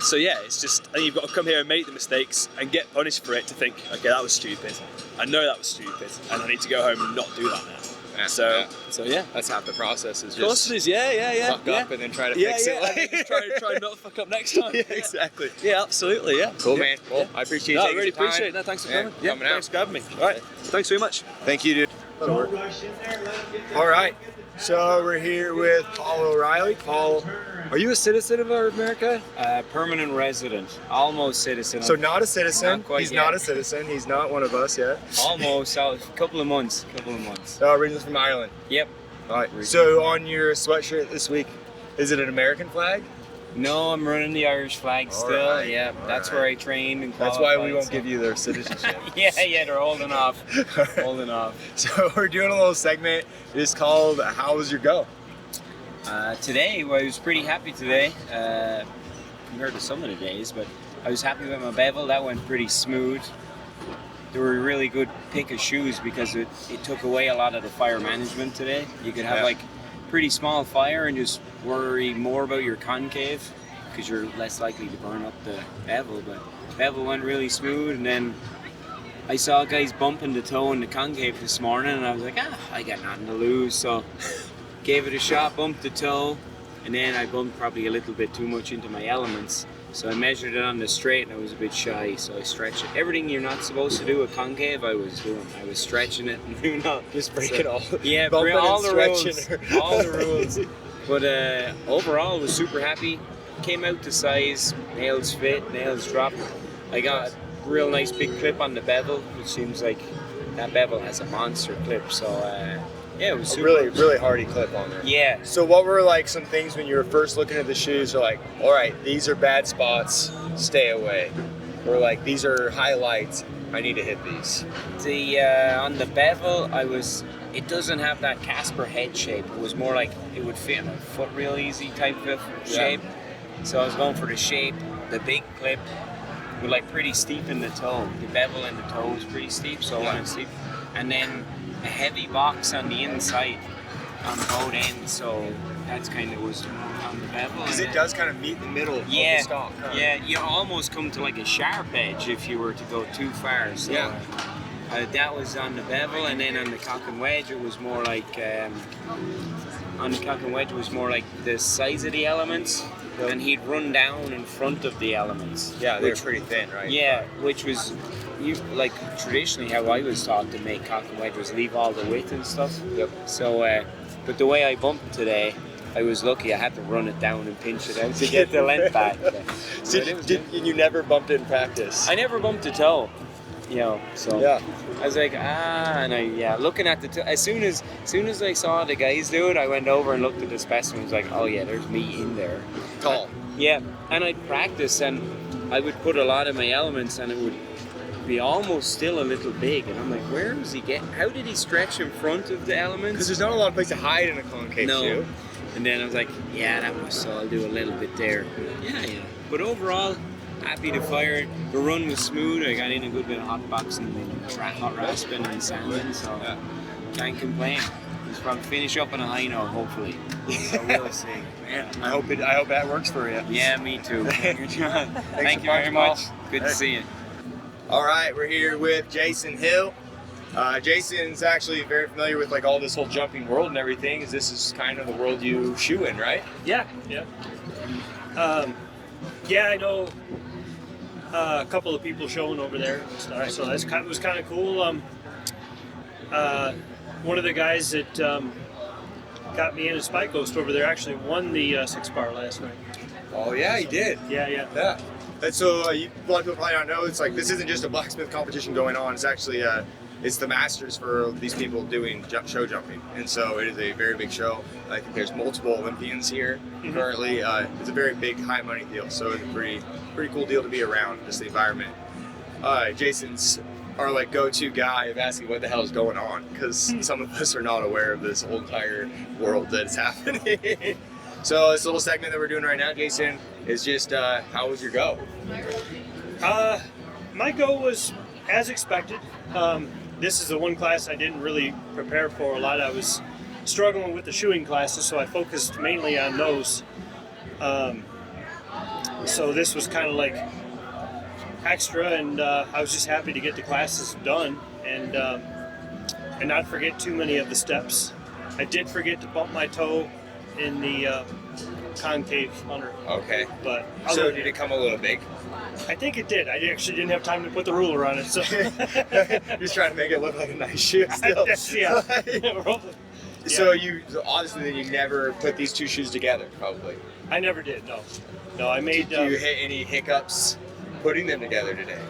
So yeah, it's just, and you've got to come here and make the mistakes and get punished for it to think, okay, that was stupid. I know that was stupid, and I need to go home and not do that now. So yeah,
that's half the process. Is just
of course it is. Yeah.
Fuck up and then try to fix it.
And then try not to fuck up next time.
Exactly.
Yeah, absolutely. Yeah.
Cool, man. Well, I appreciate you taking
really
the time.
appreciate it. No, thanks for coming.
Coming out.
Thanks for having me. All right. Thanks very much.
Thank you, dude.
All right. So we're here with Paul O'Reilly. Paul, are you a citizen of America?
Permanent resident, almost citizen.
So not a citizen.
Not quite
He's
yet.
not a citizen. He's not one of us yet.
Almost, a couple of months.
Originally from Ireland.
Yep.
All right. So on your sweatshirt this week, is it an American flag?
No, I'm running the Irish flag still.
right.
Yeah, that's where I trained and
That's
qualified.
why we won't give you their citizenship.
yeah, they're holding off.
So we're doing a little segment. It's called "How Was Your Go?"
Today, well, I was pretty happy today compared to some of the days, but I was happy with my bevel. That went pretty smooth. They were a really good pick of shoes because it took away a lot of the fire management today. You could have like pretty small fire and just worry more about your concave because you're less likely to burn up the bevel. But bevel went really smooth, and then I saw guys bumping the toe in the concave this morning, and I was like, I got nothing to lose, so gave it a shot, bumped the toe, and then I bumped probably a little bit too much into my elements. So I measured it on the straight and I was a bit shy, so I stretched it. Everything you're not supposed to do with concave, I was doing. I was stretching it and doing all.
Just breaking all.
Yeah,
bumping
all
and
the rules.
stretching.
All the rules. But overall, I was super happy. Came out to size, nails fit, nails drop. I got a real nice big clip on the bevel, which seems like that bevel has a monster clip. So yeah, it was super.
Really hardy clip on there.
Yeah.
So what were like some things when you were first looking at the shoes? You're like, all right, these are bad spots, stay away. Or like, these are highlights, I need to hit these.
The on the bevel, it doesn't have that Casper head shape. It was more like it would fit on a foot real easy type of shape. So I was going for the shape, the big clip, with like pretty steep in the toe. The bevel in the toe was pretty steep, so I wanted steep. And then a heavy box on the inside on both ends, so that's kind of was on the bevel.
Because it does kind of meet the middle of the stalk. Huh?
Yeah, you almost come to like a sharp edge if you were to go too far. So, that was on the bevel, and then on the cock and wedge, it was more like the size of the elements, and he'd run down in front of the elements.
Yeah, they're pretty thin, right?
Yeah, which was traditionally how I was taught to make cock and wedge was leave all the width and stuff.
Yep.
So, but the way I bumped today, I was lucky. I had to run it down and pinch it out to get the length back.
So you never bumped it in practice?
I never bumped a toe. So
yeah.
I was like, looking at the toe. As soon as I saw the guys do it, I went over and looked at the specimen. I was like, oh yeah, there's meat in there.
Tall.
Yeah, and I'd practice, and I would put a lot of my elements, and it would be almost still a little big. And I'm like, where does he get? How did he stretch in front of the elements?
Because there's not a lot of place to hide in a concave shoe.
And then I was like, yeah, that was so. I'll do a little bit there. Yeah. But overall, happy to fire it. The run was smooth. I got in a good bit of hot boxing and hot rasping and sanding, so can't complain. Just probably finish up on a high note, hopefully. So we'll see.
Man, I hope that works for you.
Yeah, me too. Thank you very much. Good to see you.
All right, we're here with Jason Hill. Jason's actually very familiar with like all this whole jumping world and everything. This is kind of the world you shoe in, right?
Yeah. I know a couple of people showing over there and stuff, so it was kind of cool. One of the guys that got me in a Spike Ghost over there actually won the 6-bar last night.
Oh yeah, he did.
Yeah.
And so a lot of people probably don't know, it's like this isn't just a blacksmith competition going on. It's actually it's the Masters for these people doing show jumping, and so it is a very big show. I think there's multiple Olympians here currently. It's a very big, high money deal, so it's a pretty cool deal to be around. Just the environment. Jason's our like go-to guy of asking what the hell is going on, because some of us are not aware of this whole entire world that is happening. So this little segment that we're doing right now, Jason, is just how was your go?
My go was as expected. This is the one class I didn't really prepare for a lot. I was struggling with the shoeing classes, so I focused mainly on those. So this was kind of like extra, and I was just happy to get the classes done and not forget too many of the steps. I did forget to bump my toe in the concave under.
Okay.
But
so did it come a little big?
I think it did. I actually didn't have time to put the ruler on it, so
just trying to make it look like a nice shoe still. So you obviously then you never put these two shoes together, probably.
I never did. No. I made.
Did you hit any hiccups putting them together today?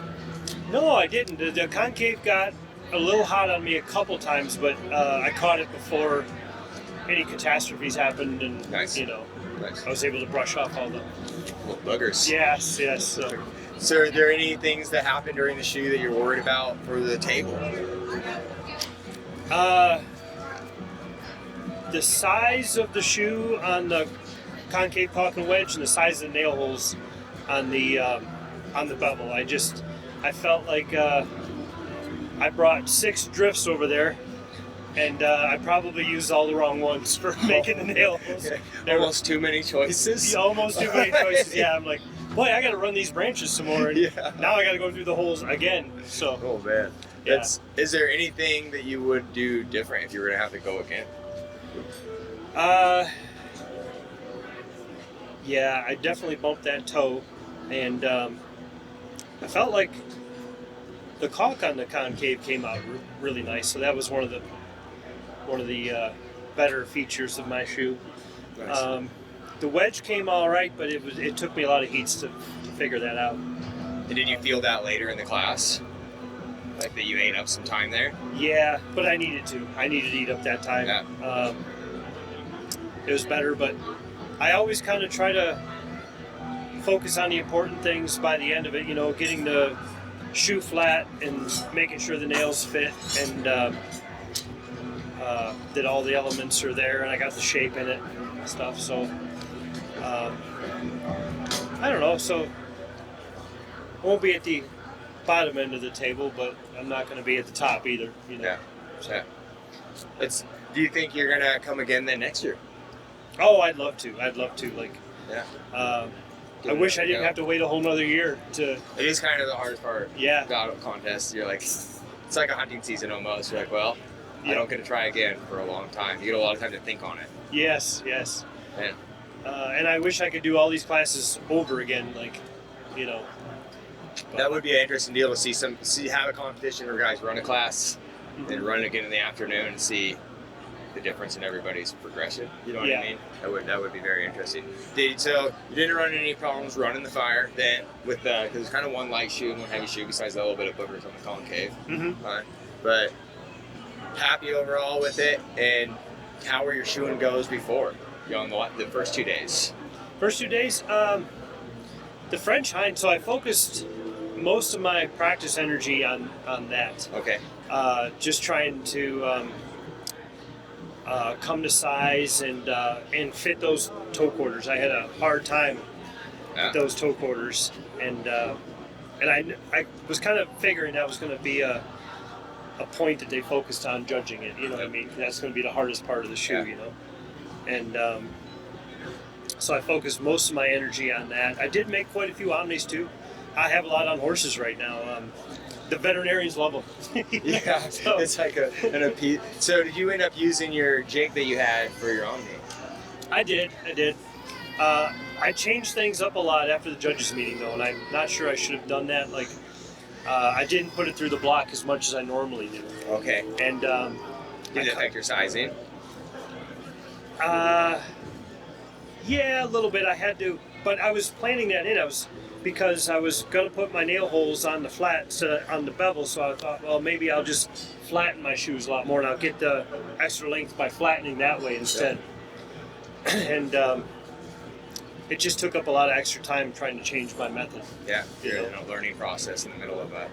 No, I didn't. The concave got a little hot on me a couple times, but I caught it before any catastrophes happened, and
nice.
I was able to brush off all the
little boogers.
Yes.
So are there any things that happened during the shoe that you're worried about for the table?
The size of the shoe on the concave cock and wedge, and the size of the nail holes on the bevel. I felt like I brought 6 drifts over there, and I probably used all the wrong ones for making the nail holes.
Almost too many choices.
Almost too many choices. Yeah, I'm like, boy, I got to run these branches some more, and now I got to go through the holes again. So.
Oh man.
Yeah.
Is there anything that you would do different if you were to have to go again?
Yeah, I definitely bumped that toe.
and I felt like the caulk on the concave came out really nice. So that was one of the better features of my shoe.
Nice.
The wedge came all right, but it took me a lot of heats to figure that out.
And did you feel that later in the class? Like that you ate up some time there?
Yeah, but I needed to. I needed to eat up that time.
Yeah.
It was better, but I always kind of try to focus on the important things by the end of it. You know, getting the shoe flat and making sure the nails fit, and that all the elements are there, and I got the shape in it and stuff. So I don't know. So I won't be at the bottom end of the table, but I'm not going to be at the top either. You know.
Yeah. So, do you think you're gonna come again then next year?
Oh, I'd love to. Like,
Yeah.
I wish I didn't have to wait a whole nother year to.
It is kind of the hardest part.
Yeah.
About a contest. You're like, it's like a hunting season almost. You're like, well, I don't get to try again for a long time. You get a lot of time to think on it.
Yes.
Man.
And I wish I could do all these classes over again, like, you know.
That would be an interesting deal to have a competition where guys run a class and run it again in the afternoon and see the difference in everybody's progression. You know what I mean? That would be very interesting. So you didn't run into any problems running the Fire then with because it's kind of one light shoe and one heavy shoe besides a little bit of boogers on the concave. But happy overall with it, and how were your shoeing goes before? On the first 2 days.
First 2 days, the French hind. So I focused most of my practice energy on that.
Okay.
Just trying to come to size and fit those toe quarters. I had a hard time with those toe quarters, and I was kind of figuring that was going to be a point that they focused on judging it. You know what I mean? That's going to be the hardest part of the shoe. You know, and so I focused most of my energy on that. I did make quite a few omnis too. I have a lot on horses right now. The veterinarians love them.
Yeah, so it's like an appeal. So did you end up using your jig that you had for your Omni?
I did. I changed things up a lot after the judges meeting though, and I'm not sure I should have done that. Like, I didn't put it through the block as much as I normally do.
Okay.
And
did it affect your sizing?
Yeah, a little bit. I had to, but I was planning that in. Because I was going to put my nail holes on the flat on the bevel, so I thought, well, maybe I'll just flatten my shoes a lot more, and I'll get the extra length by flattening that way instead. And it just took up a lot of extra time trying to change my method.
Yeah, you're in a learning process in the middle of a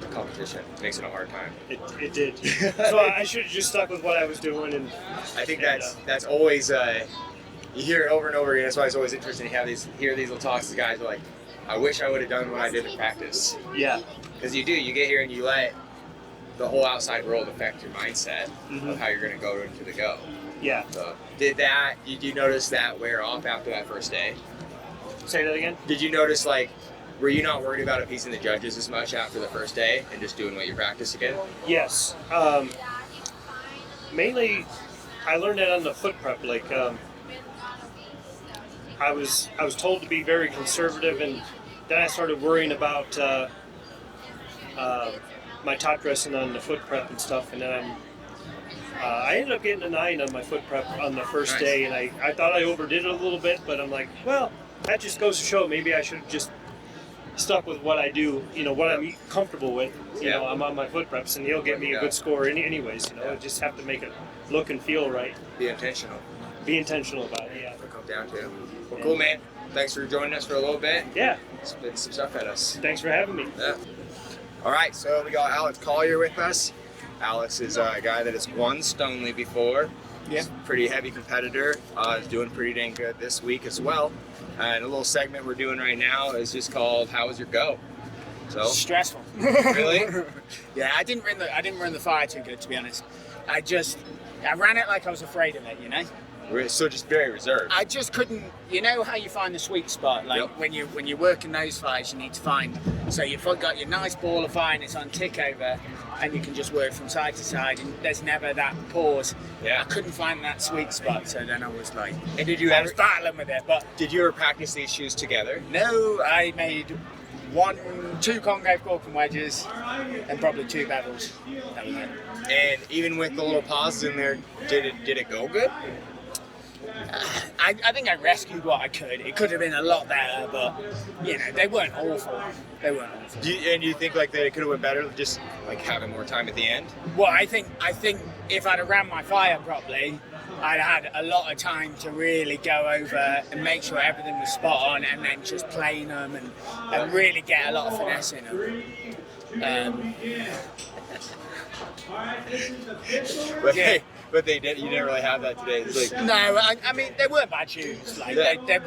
competition. It makes it a hard time.
It did. So I should have just stuck with what I was doing. And
I think that's always you hear it over and over again. That's why it's always interesting to hear these little talks. The guys are like, I wish I would have done what I did in practice.
Yeah.
Because you get here and you let the whole outside world affect your mindset of how you're going to go into the go.
Yeah.
So did you notice that wear off after that first day?
Say that again?
Did you notice, like, were you not worried about appeasing the judges as much after the first day and just doing what you practice again?
Yes. Mainly, I learned that on the foot prep. Like, I was told to be very conservative, and then I started worrying about my top dressing on the foot prep and stuff, and then I ended up getting a 9 on my foot prep on the first day, and I thought I overdid it a little bit, but I'm like, well, that just goes to show maybe I should have just stuck with what I do, you know, what I'm comfortable with. You know, I'm on my foot preps, and he'll get me a good score anyways, you know. I just have to make it look and feel right.
Be intentional.
Be intentional about it, yeah.
It'll come down to it. Well, cool, man. Thanks for joining us for a little bit.
Yeah.
Spit some stuff at us.
Thanks for having me.
Yeah. All right, so we got Alex Collier with us. Alex is a guy that has won Stoneleigh before. Yeah. He's a pretty heavy competitor. He's doing pretty dang good this week as well. And a little segment we're doing right now is just called "How Was Your Go?" So
stressful.
Really?
Yeah, I didn't run the Fire too good, to be honest. I ran it like I was afraid of it, you know.
So just very reserved.
I just couldn't. You know how you find the sweet spot, like when you're working those flies, you need to find. So you've got your nice ball of fire, and it's on tick over, and you can just work from side to side, and there's never that pause. I couldn't find that sweet spot, so then I was like,
and
I was battling with it. But
did you ever practice these shoes together?
No, I made 2 concave corking wedges, and probably 2 bevels. That was it.
And even with the little pauses in there, did it go good?
I think I rescued what I could. It could have been a lot better, but they weren't awful.
Do you think like that it could have went better, just like having more time at the end?
Well, I think if I'd have ran my fire properly, I'd had a lot of time to really go over and make sure everything was spot on, and then just playing them and really get a lot of finesse in them.
But they did. You didn't really have that today. It's like,
no, I mean they weren't bad shoes. Like they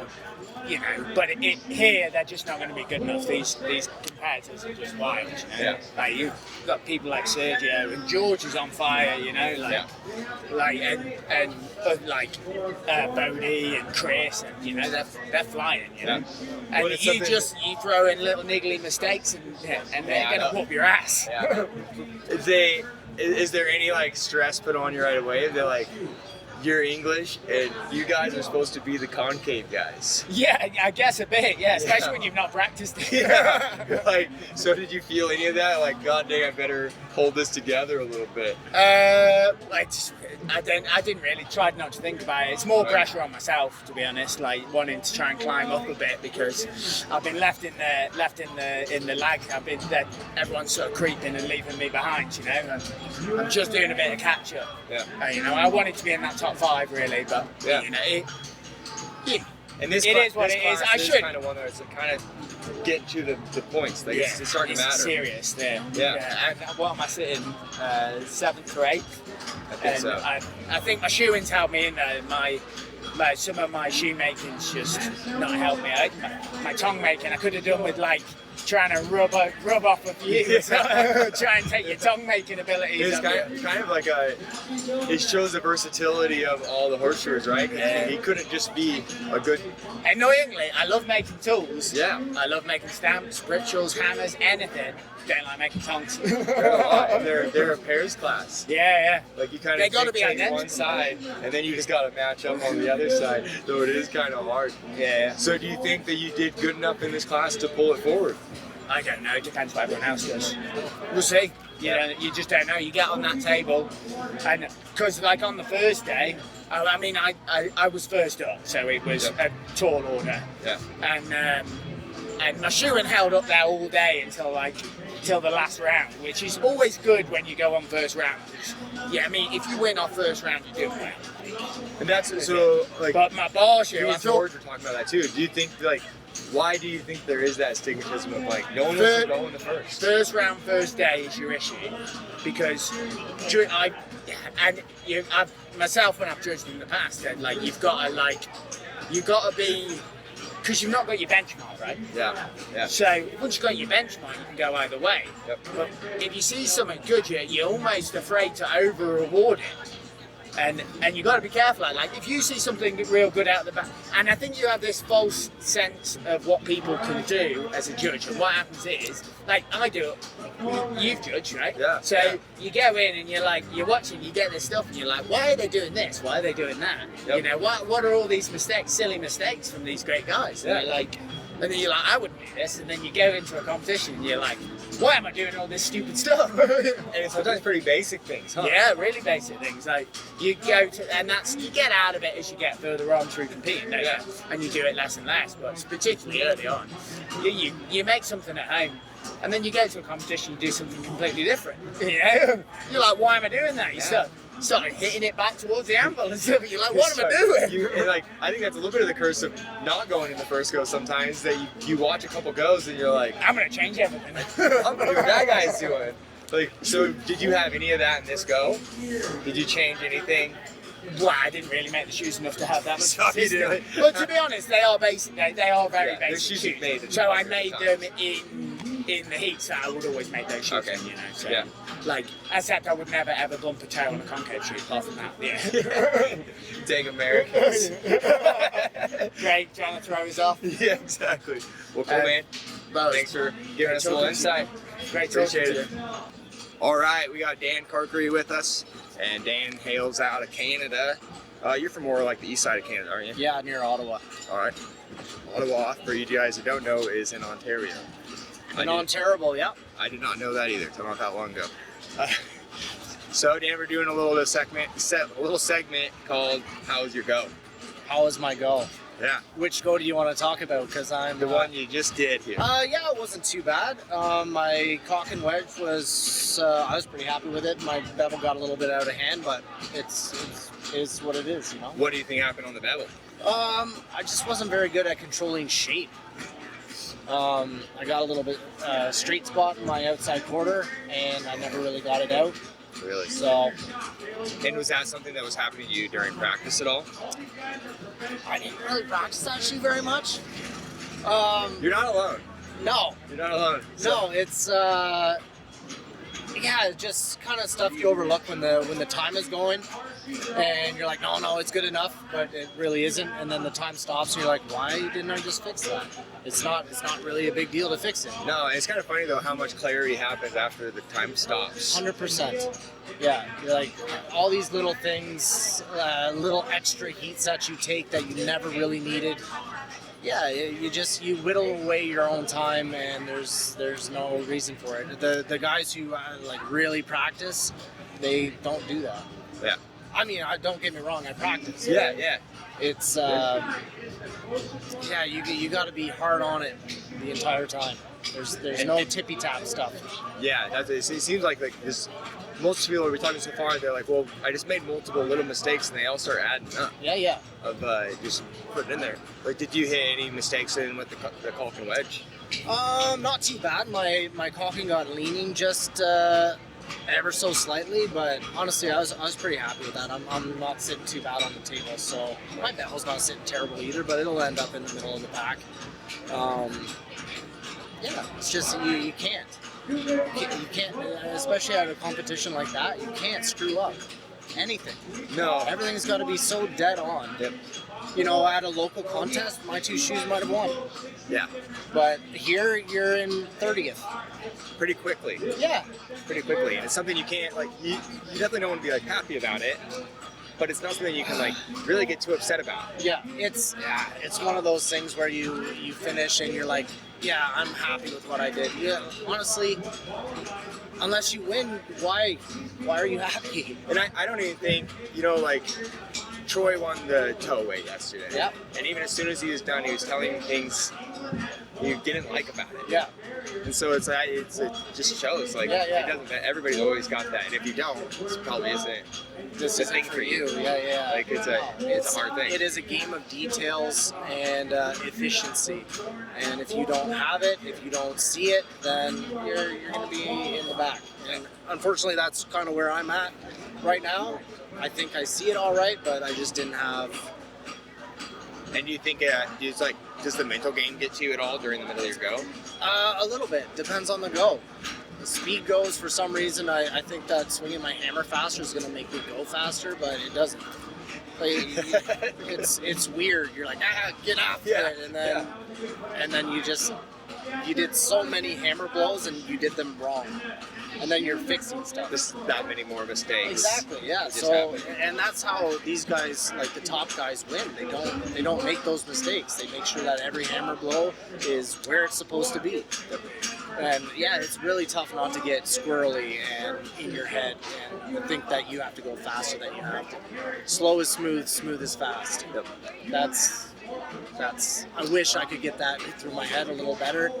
but here they're just not going to be good enough. These competitors are just wild. Like you've got people like Sergio and George is on fire. Bodie and Chris, and they're flying. And you throw in little niggly mistakes and they're going to whoop your ass.
Is there any like stress put on you right away? They're like, you're English and you guys are supposed to be the concave guys.
Yeah, I guess a bit. Yeah, especially when you've not practiced it.
Like, so did you feel any of that? Like, God dang, I better hold this together a little bit.
I didn't really try not to think about it. It's more pressure on myself, to be honest. Like wanting to try and climb up a bit because I've been left in the lag. I've been that everyone's sort of creeping and leaving me behind. And I'm just doing a bit of catch up. I wanted to be in that top 5 really, but
and this
it is what it is. I should
kind of one that's kind of get to the points. Like it's starting to matter.
It's serious there.
Yeah.
And what am I sitting? 7th or 8th?
I think so.
I think my shoeing's helped me in there. Some of my shoemaking's just not helped me. My tongue making, I could have done with like trying to rub off a few. Try and take your tongue making abilities.
It's kind of like it shows the versatility of all the horseshoers, right?
Yeah.
He couldn't just be a good.
Annoyingly, I love making tools.
Yeah.
I love making stamps, rituals, hammers, anything. Don't like making tongues.
They're a pairs class.
Yeah.
Like you kind of take one side, and then you just got to match up on the other side. So it is kind of hard.
Yeah.
So do you think that you did good enough in this class to pull it forward?
I don't know. It depends what everyone else does. We'll see. You just don't know. You get on that table, and because like on the first day, I was first up, so it was a tall order.
Yeah.
And my shoeing held up there all day until the last round, which is always good when you go on first round. If you win off first round, you're doing well.
And that's so like.
But my bar shoe,
I George were talking about that too. Do you think why do you think there is that stigmatism of like no one wants to go in the first?
First round, first day is your issue because myself when I've judged in the past, then like you've got to be. Because you've not got your benchmark, right?
Yeah.
So once you've got your benchmark, you can go either way.
Yep.
But if you see something good, you're almost afraid to over-reward it. And you got to be careful. Like if you see something real good out the back, and I think you have this false sense of what people can do as a judge. And what happens is, like I do, you've judged, right?
Yeah.
So you go in and you're watching, you get this stuff, and you're like, why are they doing this? Why are they doing that?
Yep.
What are all these mistakes, silly mistakes from these great guys?
Yeah.
And then you're like, I wouldn't do this. And then you go into a competition and you're like, why am I doing all this stupid stuff?
And it's sometimes pretty basic things, huh?
Yeah, really basic things. Like you go to, and you get out of it as you get further on through competing, don't you? And you do it less and less. But particularly early on, you make something at home. And then you go to a competition, you do something completely different. You're like, why am I doing that? You start hitting it back towards the anvil and stuff. You're like, what am I doing?
I think that's a little bit of the curse of not going in the first go sometimes, that you watch a couple goes and you're like,
I'm going to change everything.
I'm going to do what that guy's doing. Like, so did you have any of that in this go? Did you change anything?
Well, I didn't really make the shoes enough to have that much system. But to be honest, they are basic. They are very basic shoes. So I made them in in the heats that I would always make those shoes in, you know. So,
Yeah.
like, except I would never ever bump a toe on a concave shoe apart from that. Yeah.
Dang Americans.
Great, trying to throw us off.
Yeah, exactly. Well, cool, man. Thanks for giving us a little insight.
Great
Appreciate
talking
it.
to you.
All right, we got Dan Corkery with us, and Dan hails out of Canada. You're from more like the east side of Canada, aren't you?
Yeah, near Ottawa.
All right. Ottawa, for you guys who don't know, is in Ontario.
Ontario, yeah.
I did not know that either until not that long ago. So, Dan, we're doing a little segment called "How's Your Go?"
How was my go?
Yeah.
Which go do you want to talk about? Because I'm
the one you just did here.
Yeah, it wasn't too bad. My cock and wedge was, I was pretty happy with it. My bevel got a little bit out of hand, but it's what it is, you know.
What do you think happened on the bevel?
I just wasn't very good at controlling shape. I got a little bit straight spot in my outside quarter, and I never really got it out.
Really?
So.
And was that something that was happening to you during practice at all?
I didn't really practice that shoe very much.
You're not alone.
No.
You're not alone.
No, it's yeah, just kind of stuff you overlook when the time is going, and you're like, no, it's good enough, but it really isn't. And then the time stops, and you're like, why didn't I just fix that? It's not really a big deal to fix it.
No, it's kind of funny though how much clarity happens after the time stops.
100%. Yeah, you're like all these little things, little extra heats that you take that you never really needed. Yeah, you whittle away your own time, and there's no reason for it. The guys who like really practice, they don't do that.
Yeah.
I mean, don't get me wrong, I practice.
Yeah.
It's yeah, you got to be hard on it the entire time. There's no tippy tap stuff.
Yeah, it seems like this. Most people we're talking so far, they're like, well, I just made multiple little mistakes, and they all start adding up.
Yeah.
Of just putting in there. Like, did you hit any mistakes in with the caulk and wedge?
Not too bad. My caulking got leaning just ever so slightly, but honestly, I was pretty happy with that. I'm not sitting too bad on the table, so my bevel's not sitting terrible either, but it'll end up in the middle of the pack. Yeah, it's just you can't. You can't, especially at a competition like that, you can't screw up anything.
No.
Everything's got to be so dead on.
Yep.
You know, at a local contest, my two shoes might have won.
Yeah.
But here, you're in 30th.
Pretty quickly.
Yeah.
Pretty quickly. And it's something you can't, like, you definitely don't want to be, like, happy about it. But it's not something you can, like, really get too upset about.
Yeah, it's one of those things where you finish and you're like, yeah, I'm happy with what I did. Yeah, honestly, unless you win, why are you happy?
And I don't even think, you know, like, Troy won the toe weight yesterday.
Yeah.
And even as soon as he was done, he was telling me things you didn't like about it.
Yeah.
And so it just shows, like,
Yeah.
it doesn't, everybody's always got that. And if you don't, it probably isn't
This
the thing for you.
Yeah.
Like, it's a hard thing.
It is a game of details and efficiency. And if you don't have it, if you don't see it, then you're going to be in the back. And unfortunately, that's kind of where I'm at right now. I think I see it all right, but I just didn't have.
And do you think does the mental game get to you at all during the middle of your go?
A little bit. Depends on the go. The speed goes, for some reason, I think that swinging my hammer faster is going to make me go faster, but it doesn't. Like, it's weird. You're like, get off it, and then you did so many hammer blows and you did them wrong, and then you're fixing stuff.
Just that many more mistakes.
Exactly. Yeah. So, and that's how these guys, like the top guys, win. They don't make those mistakes. They make sure that every hammer blow is where it's supposed to be. And yeah, it's really tough not to get squirrely and in your head and think that you have to go faster than you have to. Slow is smooth, smooth is fast.
Yep.
That's. I wish I could get that through my head a little better,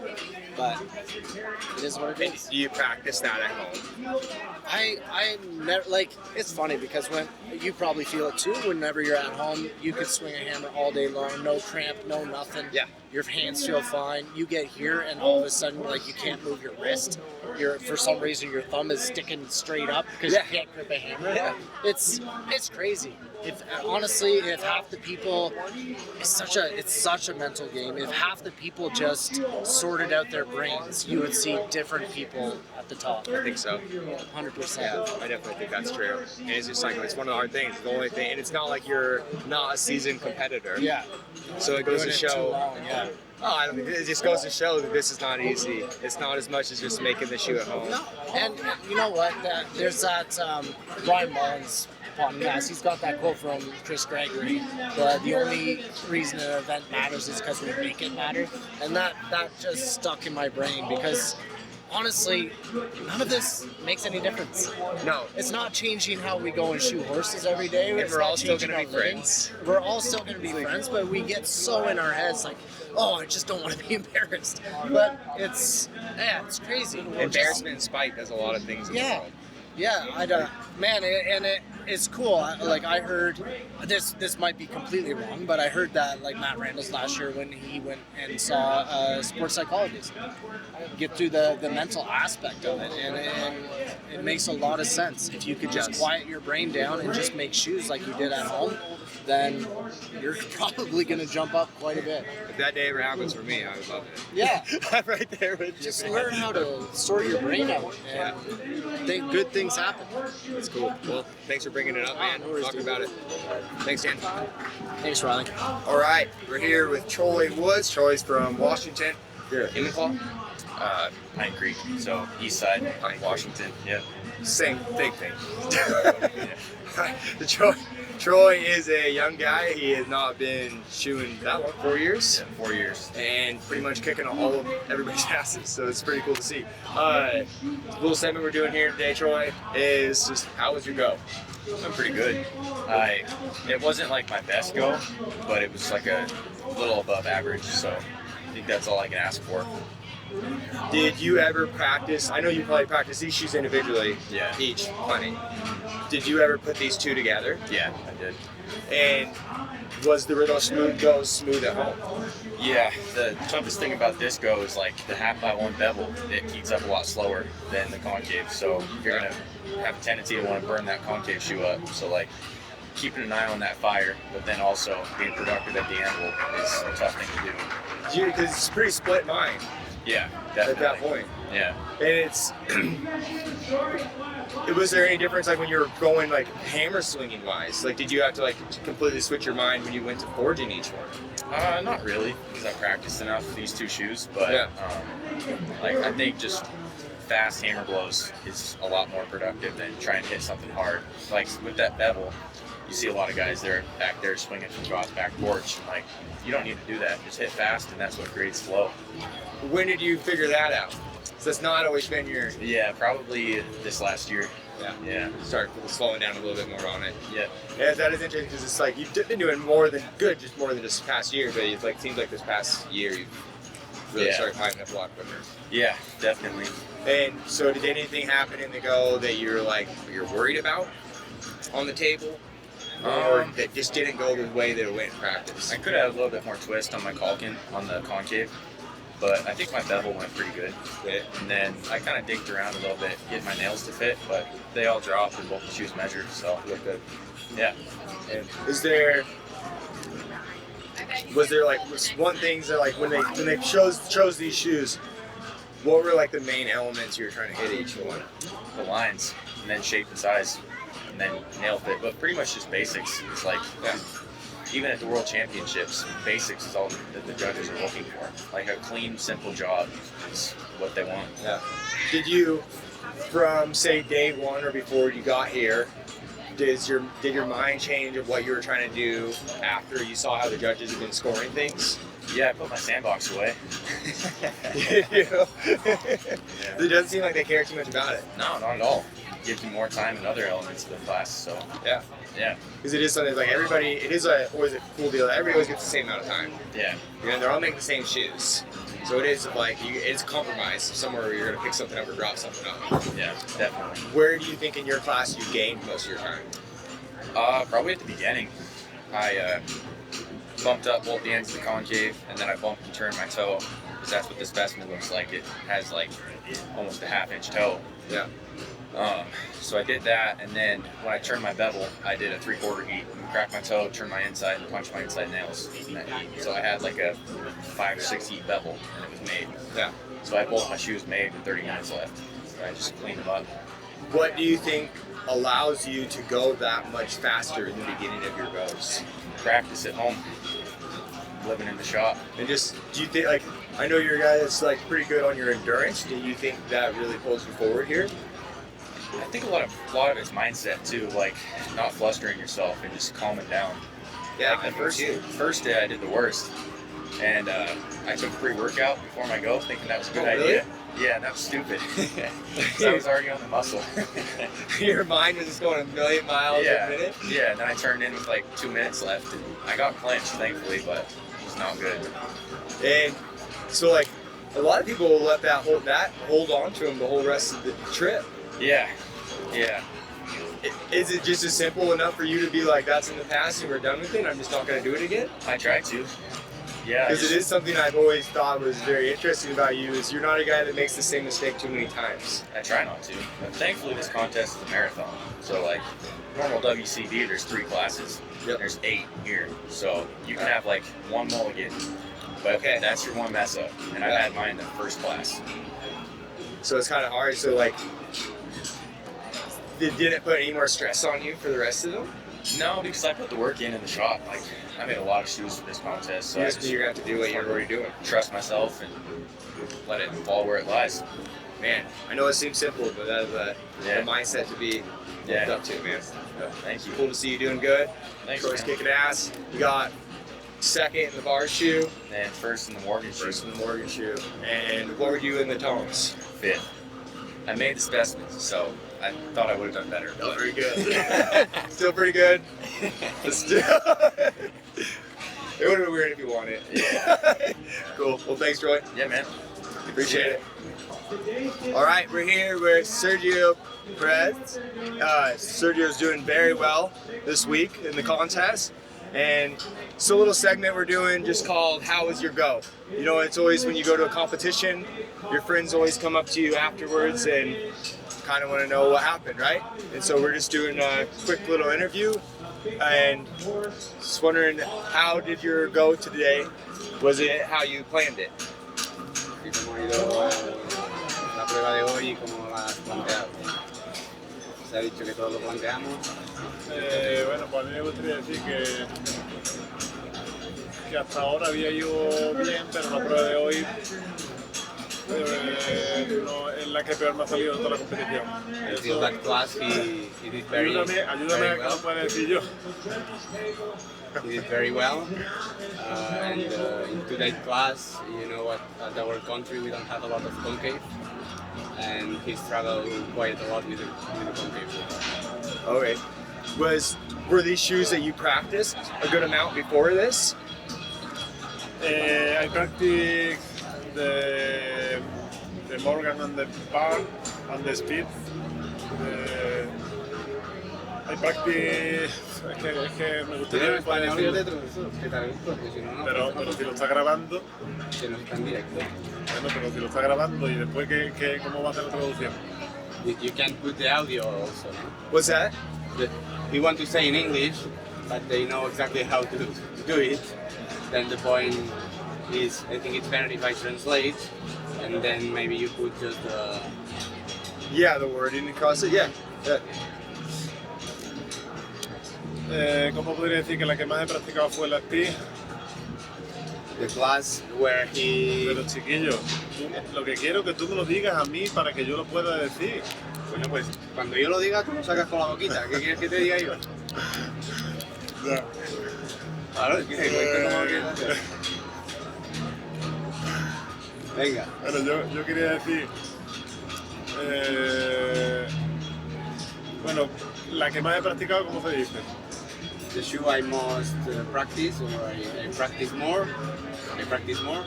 but it is what it is.
Do you practice that at home?
I never, like, it's funny because when you probably feel it too, whenever you're at home, you could swing a hammer all day long, no cramp, no nothing.
Yeah.
Your hands feel fine. You get here and all of a sudden, like, you can't move your wrist. For some reason, your thumb is sticking straight up because you can't grip a hammer.
Yeah.
It's crazy. Honestly, if half the people, it's such a mental game. If half the people just sorted out their brains, you would see different people at the top.
I think so.
100%.
Yeah, I definitely think that's true. And it's just like, it's one of the hard things. The only thing, and it's not like you're not a seasoned competitor.
Yeah.
So it goes to
Doing it
show.
too long, yeah.
Oh, I don't think it just goes to show that this is not easy. It's not as much as just making the shoe at home.
No, and you know what? There's that Brian Mullins podcast. He's got that quote from Chris Gregory. The only reason an event matters is because we make it matter, and that just stuck in my brain because honestly, none of this makes any difference.
No.
It's not changing how we go and shoot horses every day.
And
It's
we're
not
all still
changing
going to be
our living.
friends.
We're all still going to be friends, but we get so in our heads like, oh, I just don't want to be embarrassed. But it's crazy.
Embarrassment and spite does a lot of things in the world.
Yeah, man, it's cool. I heard this might be completely wrong, but I heard that like Matt Randall's last year when he went and saw a sports psychologist, get through the mental aspect of it, and it makes a lot of sense. If you could just quiet your brain down and just make shoes like you did at home, then you're probably going to jump up quite a bit.
If that day ever happens for me, I would love it.
Yeah.
I'm right there with you.
Just learn how to sort your brain out, and good things happen.
That's cool. Well, thanks for bringing it up, man. Talking about it. Thanks, Dan.
Thanks, Riley.
All right, we're here with Troy Woods. Troy's from Washington.
You're in the call?
Pine Creek, so east side, Washington. Yeah.
Same thing. Troy is a young guy. He has not been shoeing that long, 4 years?
Yeah, 4 years.
And pretty much kicking all of everybody's asses, so it's pretty cool to see. Little segment we're doing here today, Troy, is just how was your go?
I'm pretty good. It wasn't like my best go, but it was like a little above average, so I think that's all I can ask for.
Did you ever practice? I know you probably practice these shoes individually.
Yeah.
Each, plenty. Did you ever put these two together?
Yeah, I did.
And was the real smooth at home?
Yeah, the toughest thing about this go is like the half by one bevel, it heats up a lot slower than the concave. So you're gonna have a tendency to want to burn that concave shoe up. So like keeping an eye on that fire, but then also being productive at the anvil is a tough thing to do.
Because it's pretty split mind.
Yeah, definitely.
At that point.
Yeah.
And it's, was there any difference like when you were going like hammer swinging wise? Like did you have to like completely switch your mind when you went to forging each one?
Not really, because I practiced enough these two shoes, but like I think just fast hammer blows is a lot more productive than trying to hit something hard. Like with that bevel, you see a lot of guys there back there swinging from God's back porch. Like you don't need to do that. Just hit fast, and that's what creates flow.
When did you figure that out? So that's not always been your...
Yeah, probably this last year. Yeah.
Start slowing down a little bit more on it.
Yeah.
Yeah, that is interesting because it's like you've been doing just more than just past year, but it like seems like this past year you've really started climbing up a lot quicker.
Yeah, definitely.
And so did anything happen in the go that you're worried about on the table? Or that just didn't go the way that it went in practice?
I could have a little bit more twist on my caulking on the concave, but I think my bevel went pretty good. And then I kind of digged around a little bit, getting my nails to fit, but they all dropped and both the shoes measured, so it looked good. Yeah.
And was there like one things that like when they chose these shoes, what were like the main elements you were trying to hit each one?
The lines, and then shape and size, and then nail fit, but pretty much just basics. It's like, even at the World Championships, basics is all that the judges are looking for. Like a clean, simple job is what they want.
Yeah. Did you, from say day one or before you got here, did your mind change of what you were trying to do after you saw how the judges have been scoring things?
Yeah, I put my sandbox away.
It doesn't seem like they care too much about it.
No, not at all. gives you more time in other elements of the class. So
Yeah.
yeah,
Because it is something like everybody, it is always a cool deal. Everybody always gets the same amount of time.
yeah.
You know, they're all making the same shoes. So it is like, it's a compromise somewhere where you're going to pick something up or drop something up.
Yeah, definitely.
Where do you think in your class you gained most of your time?
Probably at the beginning. I bumped up both the ends of the concave, and then I bumped and turned my toe, because that's what the specimen looks like. It has like almost a half-inch toe.
Yeah.
So I did that, and then when I turned my bevel, I did a 3/4 heat. Cracked my toe, turned my inside, and punched my inside nails in that heat. So I had like a 5 or 6 heat bevel, and it was made.
Yeah.
So I had both my shoes made with 30 minutes left. So I just cleaned them up.
What do you think allows you to go that much faster in the beginning of your goes?
Practice at home, living in the shop.
And just, do you think, like, I know you're a guy that's like pretty good on your endurance. Do you think that really pulls you forward here?
I think a lot of it's mindset too, like not flustering yourself and just calming down.
Yeah,
like the first day I did the worst, and I took a pre-workout before my go, thinking that was a good idea.
Really?
Yeah, that was stupid. So I was already on the muscle.
Your mind was just going a million miles a minute?
Yeah, and then I turned in with like 2 minutes left, and I got clinched, thankfully, but it was not good.
And so, like, a lot of people will let that hold on to them the whole rest of the trip.
Yeah, yeah.
Is it just as simple enough for you to be like, that's in the past and we're done with it, I'm just not going to do it again?
I try to. Yeah.
Because it is something I've always thought was very interesting about you, is you're not a guy that makes the same mistake too many times.
I try not to. But thankfully this contest is a marathon. So like normal WCD, there's 3 classes. Yep. There's 8 here. So you can have like 1 mulligan. But that's your 1 mess up. And I had mine in the first class.
So it's kind of hard. So like, did it put any more stress on you for the rest of them?
No, because I put the work in the shop. Like, I made a lot of shoes for this contest, so
you're gonna have to do what you're already doing.
Trust myself and let it fall where it lies.
Man, I know it seems simple, but that's a mindset to be looked up to, man.
Thank you.
Cool to see you doing good.
Thanks,
Troy's
man.
kicking ass. You got 2nd in the bar shoe.
And 1st in the Morgan shoe.
1st in the Morgan shoe. And what were you in the tones?
5th. I made the specimens, so I thought I would have done better.
Oh, very good. Still pretty good. But still, it would have been weird if you won it.
Yeah.
Cool. Well, thanks, Troy.
Yeah, man.
Appreciate it. All right, we're here with Sergio Perez. Sergio's doing very well this week in the contest. And it's a little segment we're doing just called How Was Your Go? You know, it's always when you go to a competition, your friends always come up to you afterwards and kind of want to know what happened, right? And so we're just doing a quick little interview and just wondering, how did your go today? Was it how you planned it?
¿Cómo ha ido la prueba de hoy y cómo la has planteado? Se ha dicho que todo lo planteamos.
Bueno, pues a mí me gustaría decir que hasta ahora había ido bien, pero la prueba de hoy no, es la que peor me ha salido en toda la competición.
I feel that class he did very,
Ayúdame
very
a que
well.
no pueda decir yo.
He did very well, and in today's class, you know, at our country we don't have a lot of concave, and he struggled quite a lot with the concave.
Okay. Were these shoes that you practiced a good amount before this?
I practice the Morgan and the bar and the speed. I practice. Es que me gustaría poder decirlo. Pero si lo está grabando.
Que no está en directo.
Bueno, pero si lo está grabando y después ¿cómo va a hacer la traducción?
You can put the audio also.
What's that?
We want to say in English, but they know exactly how to do it. Then the point is, I think it's better if I translate, and then maybe you put just the...
Yeah, the wording across it, yeah.
¿Cómo podría decir que la que más he practicado fue la speed?
The class where he...
Pero chiquillo, lo que quiero es que tú me lo digas a mí para que yo lo pueda decir.
Bueno, pues cuando yo lo diga tú lo sacas con la boquita. ¿Qué quieres que te diga yo?
Ya.
Claro, es que cuéntame cómo quieres hacer. Venga.
Bueno, yo quería decir Bueno, la que más he practicado, ¿cómo se dice?
The shoe I must practice, or I practice more. I practice more.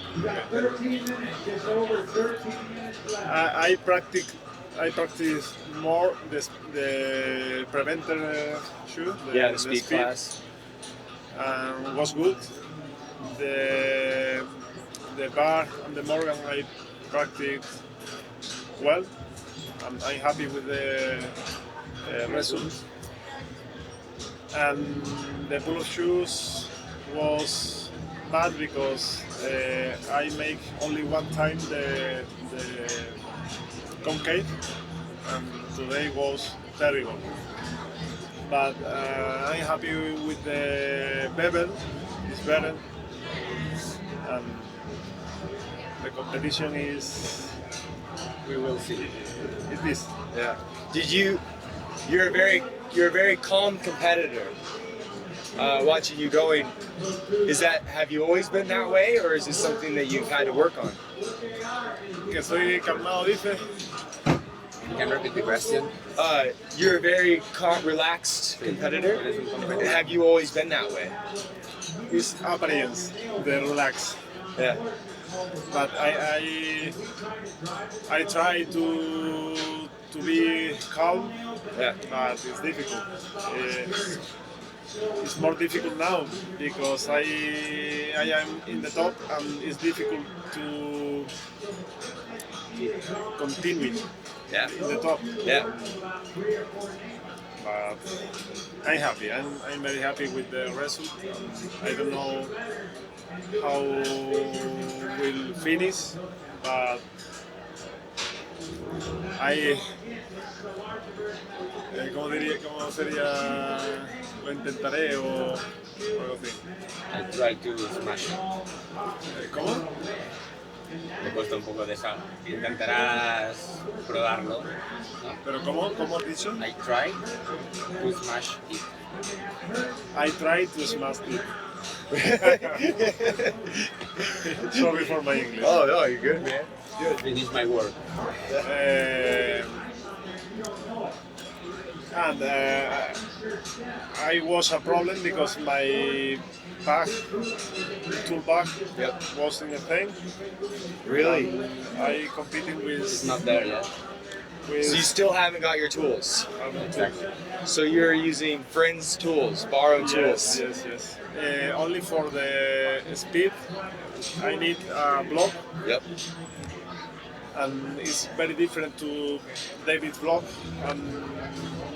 I practice more the preventer shoe.
The speed class.
Was good. The bar and the Morgan I practice well. I'm happy with the results. And the pull-up shoes was bad because I make only one time the concave, and today was terrible. But I'm happy with the bevel, it's better, and the competition is, we will see. It is.
Yeah. You're a very calm competitor. Watching you going, have you always been that way, or is this something that you've had to work on?
Que soy calmado, dice.
Can you repeat the question?
You're a very calm, relaxed competitor. Have you always been that way?
It's appearance, the relax.
Yeah.
But I try to be calm.
Yeah.
But it's difficult. It's more difficult now because I am in the top, and it's difficult to continue in the top.
Yeah.
But I'm happy. I'm very happy with the result. I don't know how we'll finish, but ¿cómo sería? Lo intentaré o algo así.
I try to smash it.
¿Cómo?
Me cuesta un poco de sal. Intentarás probarlo, ¿no?
¿Pero cómo has dicho?
I try to smash it.
I try to smash it. Sorry for my English.
Oh no, you're good, man.
Good. Finish my work.
And I was a problem because my tool bag was in the thing.
Really?
I competed with.
It's not there yet.
So you still haven't got your tools?
Exactly.
So you're using friends' tools, borrowed tools?
Yes. Only for the speed, I need a block.
Yep.
And it's very different to David's block. And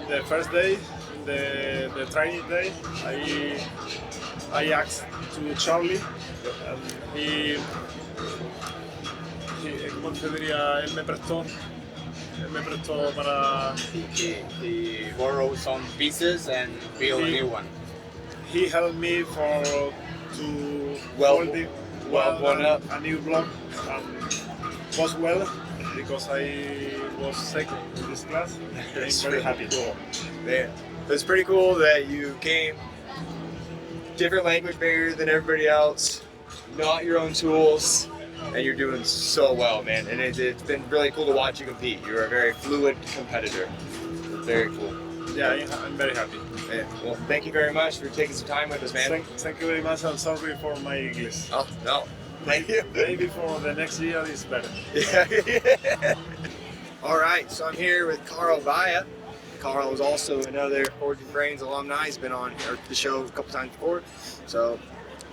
the first day, the training day, I asked to Charlie, and he ¿cómo se diría? Él me prestó para.
He borrowed some pieces and built a new one.
He helped me to
weld up
a new block, and was well because I was second in this class. I'm very happy.
Cool. Man, it's pretty cool that you came different language barrier than everybody else, not your own tools, and you're doing so well, man. And it's been really cool to watch you compete. You're a very fluid competitor. Very cool.
Yeah, I'm very happy.
Man, well, thank you very much for taking some time with us, man.
Thank you very much. I'm sorry for my English.
Oh, no. Thank you.
Maybe for the next year it's better.
Yeah. All right, so I'm here with Carl Baa. Carl is also another Forging Brains alumni. He's been on the show a couple times before. So,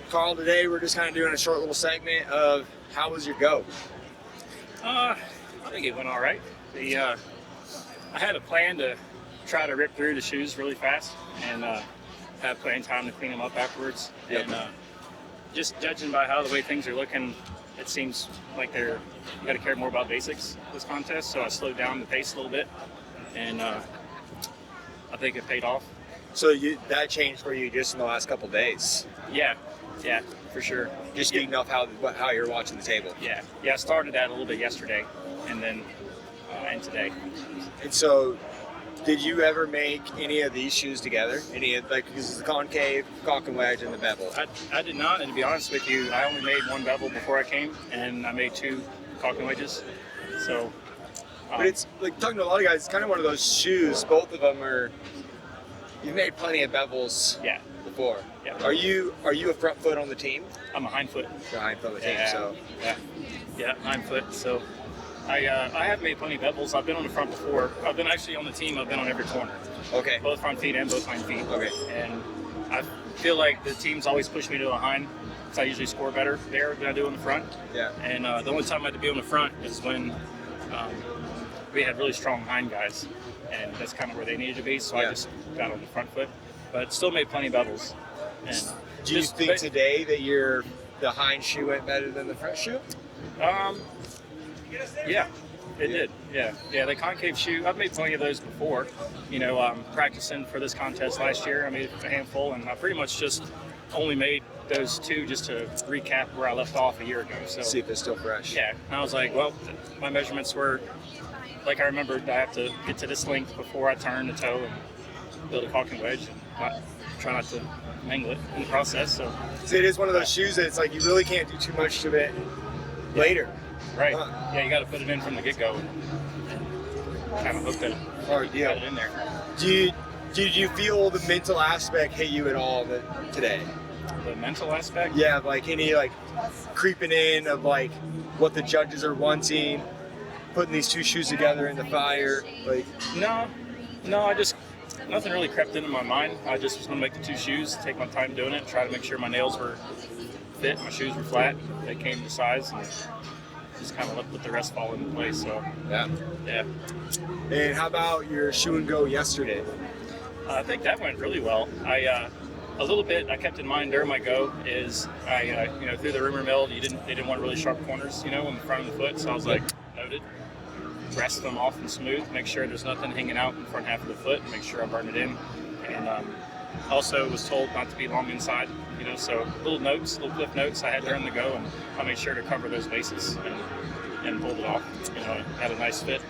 Carl, today we're just kind of doing a short little segment of how was your go?
I think it went all right. I had a plan to try to rip through the shoes really fast and have plenty of time to clean them up afterwards.
Yep.
And just judging by how the way things are looking, it seems like you got to care more about basics this contest. So I slowed down the pace a little bit, and I think it paid off.
So that changed for you just in the last couple of days?
Yeah, for sure.
Just getting off how you're watching the table?
Yeah. I started that a little bit yesterday, and then and today.
And so, did you ever make any of these shoes together? Because it's the concave, cock and wedge, and the bevel?
I did not, and to be honest with you, I only made one bevel before I came, and I made 2 cock and wedges. So
But it's like talking to a lot of guys. It's kind of one of those shoes. Both of them are. You've made plenty of bevels.
Yeah.
Before.
Yeah.
Are you a front foot on the team?
I'm a hind foot.
You're a hind foot on the team. So.
Yeah, hind foot. So I have made plenty of bevels. I've been on the front before. I've been actually on the team. I've been on every corner.
Okay.
Both front feet and both hind feet.
Okay.
And I feel like the teams always push me to a hind because I usually score better there than I do on the front.
Yeah.
And the only time I had to be on the front is when we had really strong hind guys, and that's kind of where they needed to be. So I just got on the front foot, but still made plenty of bevels. And
do you think today that the hind shoe went better than the front shoe?
Yeah, it did. Yeah. The concave shoe. I've made plenty of those before. Practicing for this contest last year, I made a handful, and I pretty much just only made those two just to recap where I left off a year ago. So
see if they're still fresh.
Yeah, and I was like, well, my measurements were like I remembered I have to get to this length before I turn the toe and build a caulking wedge, and try not to mangle it in the process. So
it is one of those shoes that it's like you really can't do too much to it later.
Right. Yeah, you got to put it in from the get-go and kind of hook it.
Hard deal.
Put it in there.
Did you feel the mental aspect hit you at all today?
The mental aspect?
Yeah, like any creeping in of like what the judges are wanting, putting these two shoes together in the fire. Like
no, I just nothing really crept into my mind. I just was gonna make the two shoes, take my time doing it, try to make sure my nails were fit, my shoes were flat, they came to size, and just kind of let the rest fall into place. So yeah.
And how about your shoe and go yesterday?
I think that went really well. A little bit I kept in mind during my go is through the rumor mill they didn't want really sharp corners in the front of the foot, so I was like noted, rest them off and smooth, make sure there's nothing hanging out in the front half of the foot, make sure I burn it in, and also was told not to be long inside, so little cliff notes I had during the go, and I made sure to cover those bases and pulled it off. Had a nice fit,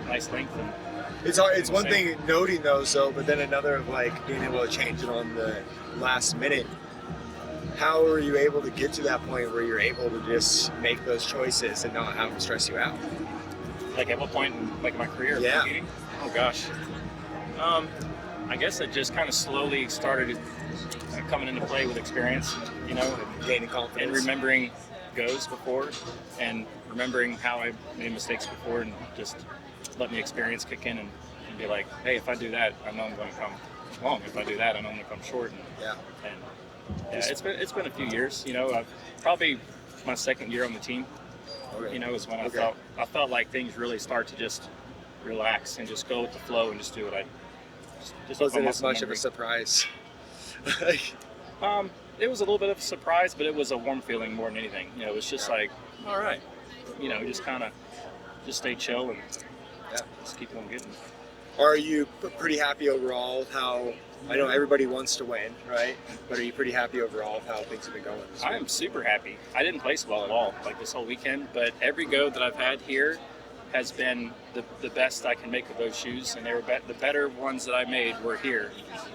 nice length. And
it's one thing noting those though, but then another of like being able to change it on the last minute. How are you able to get to that point where you're able to just make those choices and not have them stress you out?
Like at what point in my career?
Yeah.
Competing? Oh gosh. I guess it just kind of slowly started coming into play with experience, and
gaining confidence
and remembering goes before, and remembering how I made mistakes before, and just letting the experience kick in and be like, hey, if I do that, I know I'm going to come long. If I do that, I know I'm going to come short. It's been a few years. Probably my second year on the team. Is when I felt like things really start to just relax and just go with the flow and just do what I just
wasn't as much of a surprise.
It was a little bit of a surprise, but it was a warm feeling more than anything. It was just like, all right, just kind of just stay chill and just keep on getting.
Are you pretty happy overall with how? I know everybody wants to win, right? But are you pretty happy overall with how things have been going?
I am super happy. I didn't place well at all, this whole weekend, but every go that I've had here has been the best I can make of those shoes, and they were the better ones that I made were here,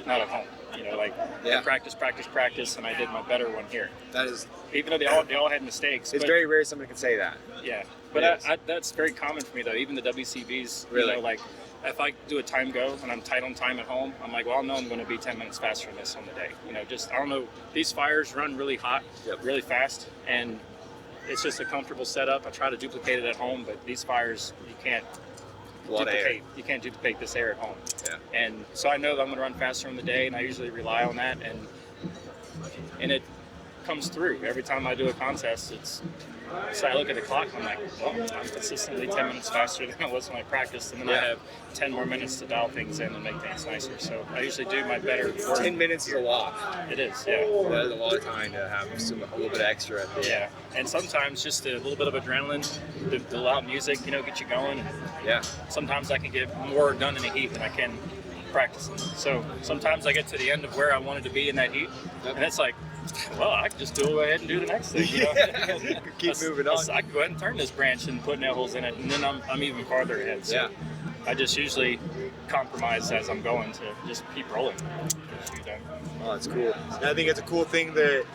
not at home. Practice, and I did my better one here.
That is,
even though they all had mistakes.
It's very rare someone can say that.
Yeah, but that's very common for me though. Even the WCBs,
really,
if I do a time go and I'm tight on time at home, I'm like, well, I know I'm going to be 10 minutes faster than this on the day. I don't know. These fires run really hot, really fast, and it's just a comfortable setup. I try to duplicate it at home, but these fires, you can't duplicate. You can't duplicate this air at home.
Yeah.
And so I know that I'm going to run faster on the day, and I usually rely on that, and it comes through every time I do a contest. So I look at the clock, I'm like, well, I'm consistently 10 minutes faster than I was when I practiced, and then I have 10 more minutes to dial things in and make things nicer. So I usually do my better work.
10 minutes is a lot.
It is, yeah.
That is a lot of time to have a little bit extra at the end.
Yeah, and sometimes just a little bit of adrenaline, the loud music, get you going.
Yeah.
Sometimes I can get more done in a heat than I can practicing. So sometimes I get to the end of where I wanted to be in that heat, and it's like, well, I can just go ahead and do the next thing.
Keep moving on.
I can go ahead and turn this branch and put nail holes in it, and then I'm even farther ahead. So I just usually compromise as I'm going to just keep rolling.
Oh, that's cool. And I think it's a cool thing that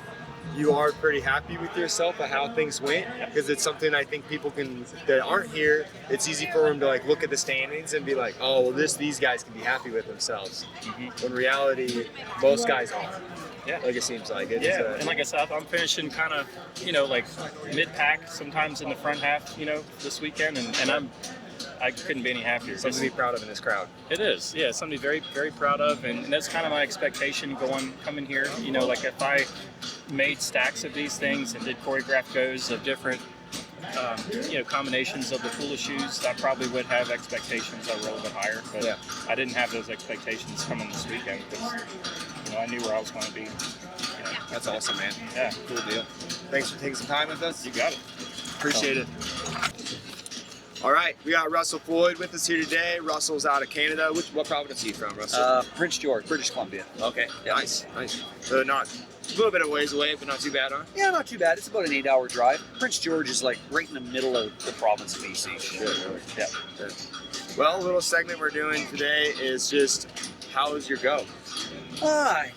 you are pretty happy with yourself at how things went, because it's something I think people that aren't here, it's easy for them to like look at the standings and be like, oh, well, these guys can be happy with themselves. When in reality, most guys aren't.
Yeah.
Like it seems like it.
And like I said, I'm finishing kind of, like mid-pack, sometimes in the front half, this weekend, and I couldn't be any happier.
Something to be proud of in this crowd.
It is, yeah, something to be very, very proud of, and that's kind of my expectation coming here. Like if I made stacks of these things and did choreographed goes of different, combinations of the pool of shoes, I probably would have expectations that were a little bit higher, but I didn't have those expectations coming this weekend because, I knew where I was going to be.
That's awesome, man.
Yeah.
Cool deal. Thanks for taking some time with us.
You got it.
Appreciate it. All right, we got Russell Floyd with us here today. Russell's out of Canada. What province are you from, Russell?
Prince George, British Columbia.
Okay, yeah. Nice. So not a little bit of ways away, but not too bad, huh?
Yeah, not too bad. It's about an 8-hour drive. Prince George is like right in the middle of the province of BC.
Sure.
Yeah.
Well, a little segment we're doing today is just, how was your go?
I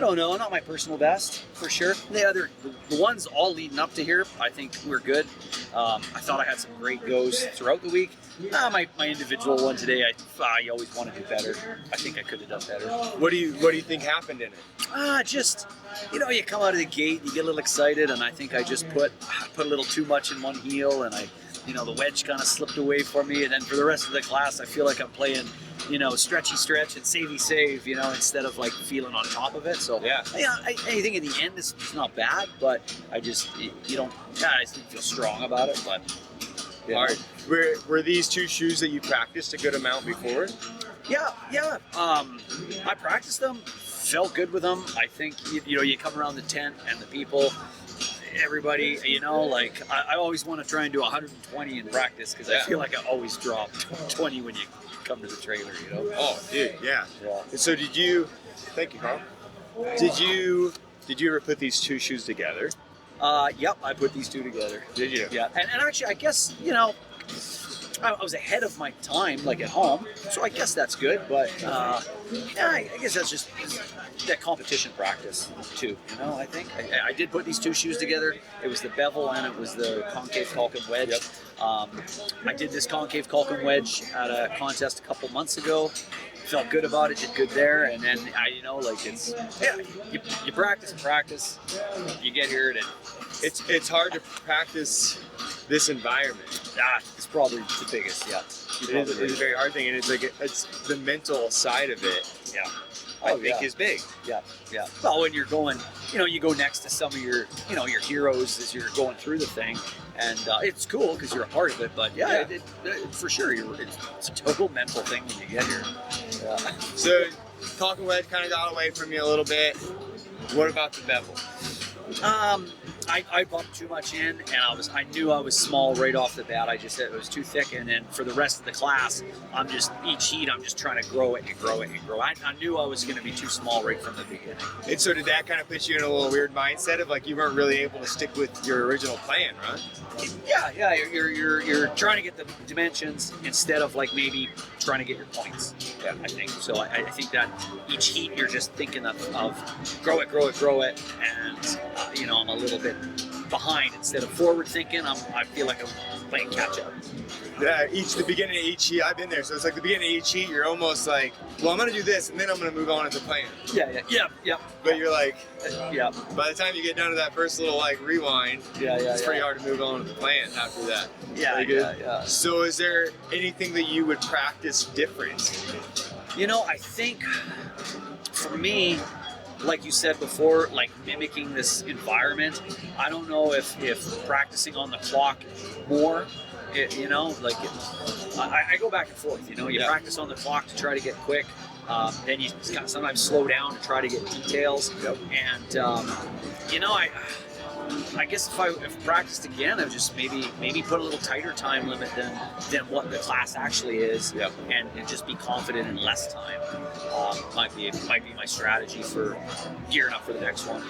don't know. Not my personal best, for sure. The ones all leading up to here, I think we're good. I thought I had some great goes throughout the week. My individual one today, I always want to do better. I think I could have done better.
What do you think happened in it?
Just, you come out of the gate, you get a little excited, and I think I just put a little too much in one heel, and the wedge kind of slipped away from me, and then for the rest of the class, I feel like I'm playing, stretchy stretch and savey save, instead of like feeling on top of it. So I think in the end it's not bad, but I just I just didn't feel strong about it. But
Hard. Were these two shoes that you practiced a good amount before?
Yeah. I practiced them, felt good with them. I think you come around the tent and the people. Everybody, I always want to try and do 120 in practice because I feel like I always drop 20 when you come to the trailer,
Oh, dude, yeah. So thank you, Carl. Did you ever put these two shoes together?
Yep, I put these two together.
Did you?
Yeah, and actually, I guess, I was ahead of my time, like at home, so I guess that's good, but I guess that's just that competition practice too, I think. I did put these two shoes together. It was the bevel and it was the concave Calkin wedge.
Yep.
I did this concave Calkin wedge at a contest a couple months ago. Felt good about it, did good there, and then you practice and practice, you get here and
it's hard to practice this environment.
It's probably the biggest, yeah.
It's a very hard thing, and it's the mental side of it.
Yeah.
I think is big.
Yeah. Well, when you're going, you go next to some of your, your heroes as you're going through the thing, and it's cool because you're a part of it. But for sure, it's a total mental thing when you get here. Yeah.
So, Calkin wedge kind of got away from you a little bit. What about the bevel?
I bumped too much in, and I knew I was small right off the bat. I just said it was too thick, and then for the rest of the class, each heat I'm just trying to grow it and grow it and grow. I knew I was going to be too small right from the beginning.
And so did that kind of put you in a little weird mindset of like you weren't really able to stick with your original plan, right?
Yeah. You're trying to get the dimensions instead of like maybe trying to get your points. Yeah, I think so. I think that each heat you're just thinking of grow it, and I'm a little bit behind instead of forward thinking. I feel like I'm playing catch up.
Yeah, the beginning of each heat, I've been there, so it's like the beginning of each heat, you're almost like, well, I'm gonna do this, and then I'm gonna move on to the plan.
Yeah.
But you're like,
yeah.
By the time you get down to that first little like rewind, it's pretty hard to move on to the plan after that.
Yeah.
So is there anything that you would practice different?
I think for me, like you said before, like mimicking this environment, I don't know if practicing on the clock more, I go back and forth, you practice on the clock to try to get quick, then you sometimes slow down to try to get details, and I guess if I practiced again, I would just maybe put a little tighter time limit than what the class actually is, and just be confident in less time. Might be my strategy for gearing up for the next one.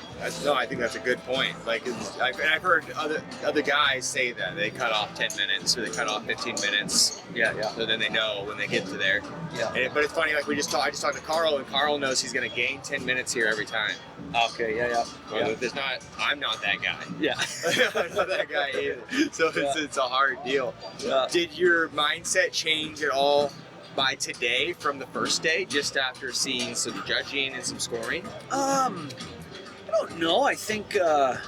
No, I think that's a good point. Like, I've heard other guys say that they cut off 10 minutes or they cut off 15 minutes.
Yeah.
So then they know when they get to there.
Yeah.
But it's funny. Like I just talked to Carl, and Carl knows he's going to gain 10 minutes here every time.
Okay. Yeah.
Well, I'm not that guy.
Yeah.
I'm not that guy either. So it's a hard deal.
Yeah.
Did your mindset change at all by today from the first day, just after seeing some judging and some scoring?
I don't know. I think I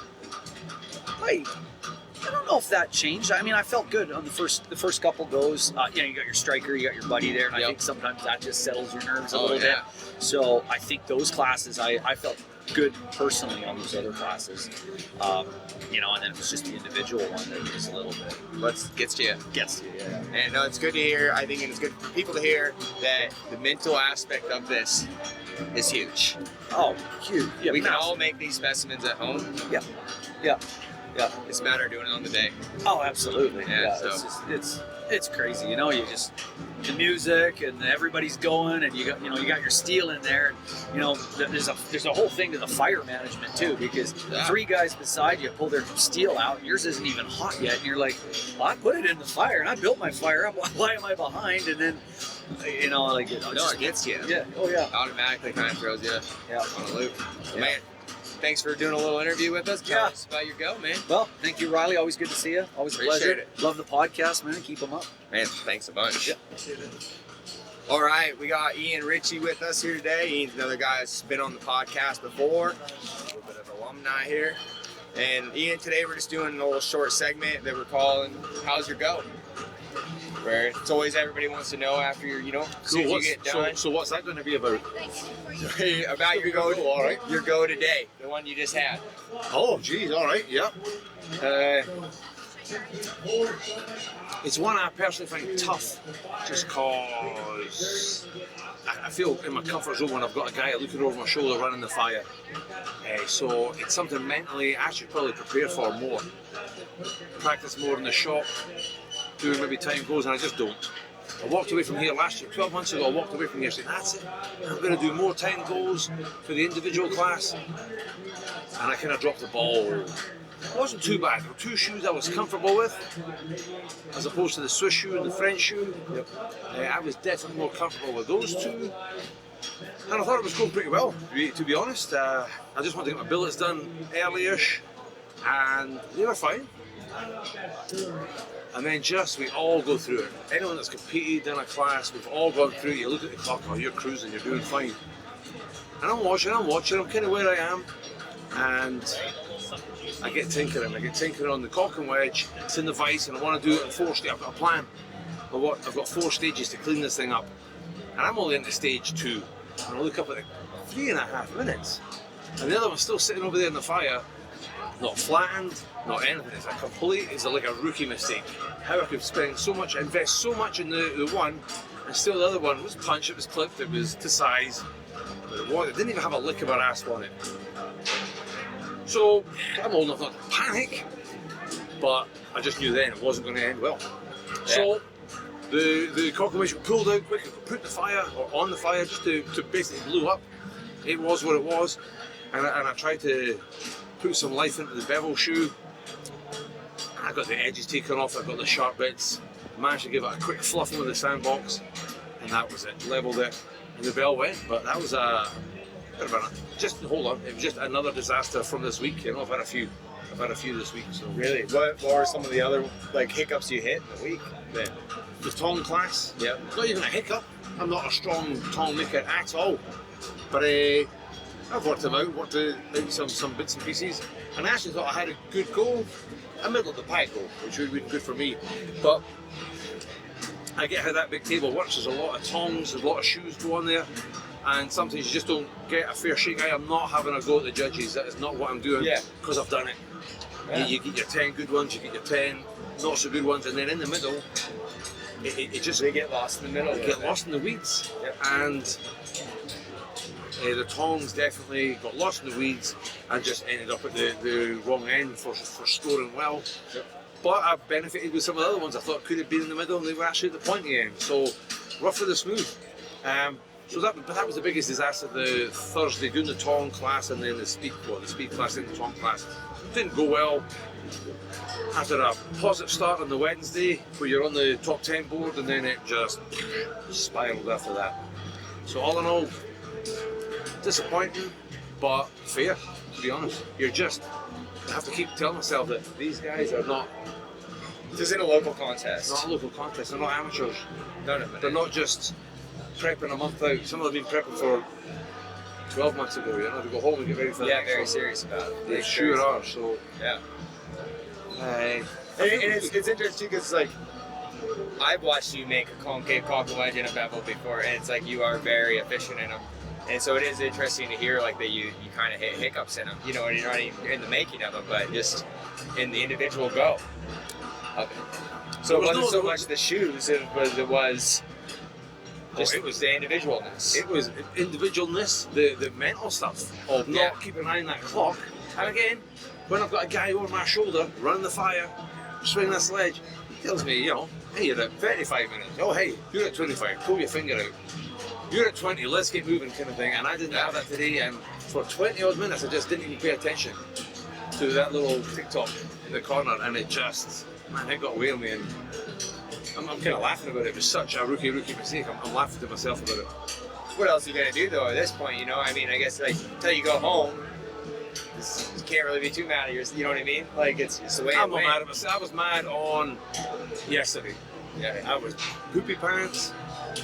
don't know if that changed. I mean, I felt good on the first couple goes. You got your striker, you got your buddy there, and I think sometimes that just settles your nerves a little bit. So I think those classes, I felt good personally on those other classes. And then it was just the individual one that was a little bit.
Gets to you.
Yeah.
And no, it's good to hear. I think it's good for people to hear that the mental aspect of this is huge.
Oh, huge. Yeah,
we can all make these specimens at home.
Yeah.
It's a matter of doing it on the day.
Oh, absolutely.
Yeah.
So. It's crazy. You just the music and everybody's going, and you got your steel in there. And, there's a whole thing to the fire management too, because 3 guys beside you pull their steel out. Yours isn't even hot yet, and you're like, well, I put it in the fire and I built my fire up. Why am I behind? And then
it gets you.
Yeah. Oh yeah.
Automatically kind of throws you on a loop.
Yeah.
Man, thanks for doing a little interview with us. Tell us about your go, man.
Well, thank you, Riley. Always good to see you. Always a pleasure.
Appreciate it.
Love the podcast, man. Keep them up.
Man, thanks a bunch.
Yeah.
All right, we got Ian Richie with us here today. Ian's another guy that's been on the podcast before. A little bit of alumni here. And Ian, today we're just doing a little short segment that we're calling How's Your Go? Where it's always everybody wants to know after as soon as you get done.
So what's that going to be about?
About your go, all right. Your go today, the one you just had.
Oh, geez, all right, yeah. It's one I personally find tough, just because I feel in my comfort zone when I've got a guy looking over my shoulder running the fire. So it's something mentally I should probably prepare for more. Practice more in the shop, doing maybe time goes, and I just don't. I walked away from here last year, 12 months ago, I walked away from here saying, that's it, I'm going to do more time goals for the individual class. And I kind of dropped the ball. It wasn't too bad. There were 2 shoes I was comfortable with, as opposed to the Swiss shoe and the French shoe. I was definitely more comfortable with those 2. And I thought it was going pretty well, to be honest. I just wanted to get my billets done early-ish, and they were fine. And then we all go through it. Anyone that's competed in a class, we've all gone through it. You look at the clock, you're cruising, you're doing fine. And I'm watching, I'm kind of where I am. And I get tinkering on the cock and wedge. It's in the vise, and I want to do it in 4 stages. I've got a plan. I've got 4 stages to clean this thing up. And I'm only into stage 2. And I look up at 3.5 minutes. And the other one's still sitting over there in the fire, not flattened, not anything. It's like a rookie mistake. How I could invest so much in the one, and still the other one was punched, it was clipped, it was to size. It didn't even have a lick of a rasp on it. So I'm old enough not to panic, but I just knew then it wasn't going to end well. Yeah. So the cockroach pulled out quick, put the fire on the fire just to basically blow up. It was what it was, and I tried to put some life into the bevel shoe. I got the edges taken off, I got the sharp bits, managed to give it a quick fluffing with the sandbox, and that was it, levelled it, and the bell went. But that was just hold on, it was just another disaster from this week. I've had a few this week. So
really, what were some of the other hiccups you hit in the week then?
The tong class, not even a hiccup. I'm not a strong tong maker at all, but I've worked them out, some bits and pieces, and I actually thought I had a good goal, a middle of the pack goal, which would have been good for me. But I get how that big table works. There's a lot of tongs, there's a lot of shoes go on there, and sometimes you just don't get a fair shake. I am not having a go at the judges. That is not what I'm doing, because I've done it. Yeah. You get your 10 good ones, you get your 10 not so good ones, and then in the middle, it just...
They get lost in the middle.
They get lost in the weeds. And The tongs definitely got lost in the weeds and just ended up at the wrong end for scoring well. But I benefited with some of the other ones I thought could have been in the middle, and they were actually at the pointy end. So rough for the smooth. But that was the biggest disaster. The Thursday doing the tong class and then the speed class and the tong class didn't go well. After a positive start on the Wednesday, where you're on the top 10 board, and then it just spiraled after that. So all in all, disappointing, but fair, to be honest. I have to keep telling myself that these guys are not.
This isn't a local contest.
Not a local contest. They're not amateurs.
No.
They're not just prepping a month out. Some of them have been prepping for 12 months ago. You know, to go home and get ready for the next
very
one.
serious about it.
They sure are. So
yeah. And it's interesting because like I've watched you make a concave cock and wedge in a bevel before, and it's like you are very efficient in them. And so it is interesting to hear like that you kind of hit hiccups in them. You know, and you're not even in the making of them, but just in the individual go of it. So it wasn't so much the shoes, it was the individualness.
It was individualness, the mental stuff of not keeping an eye on that clock. And again, when I've got a guy over my shoulder running the fire, swinging a sledge, he tells me, you know, hey, you're at 35 minutes. Oh, hey, you're at 25. Pull your finger out. You're at 20. Let's get moving, kind of thing. And I didn't have that today. And for 20 odd minutes, I just didn't even pay attention to that little TikTok in the corner, and it just, man, it got away on me. And I'm kind of laughing about it. It was such a rookie mistake. I'm laughing to myself about it.
What else are you gonna do though at this point? You know, I mean, I guess like until you go home, you can't really be too mad at yourself. You know what I mean? Like it's the way.
I'm not mad at myself. I was mad on yesterday. Yeah, I was poopy pants.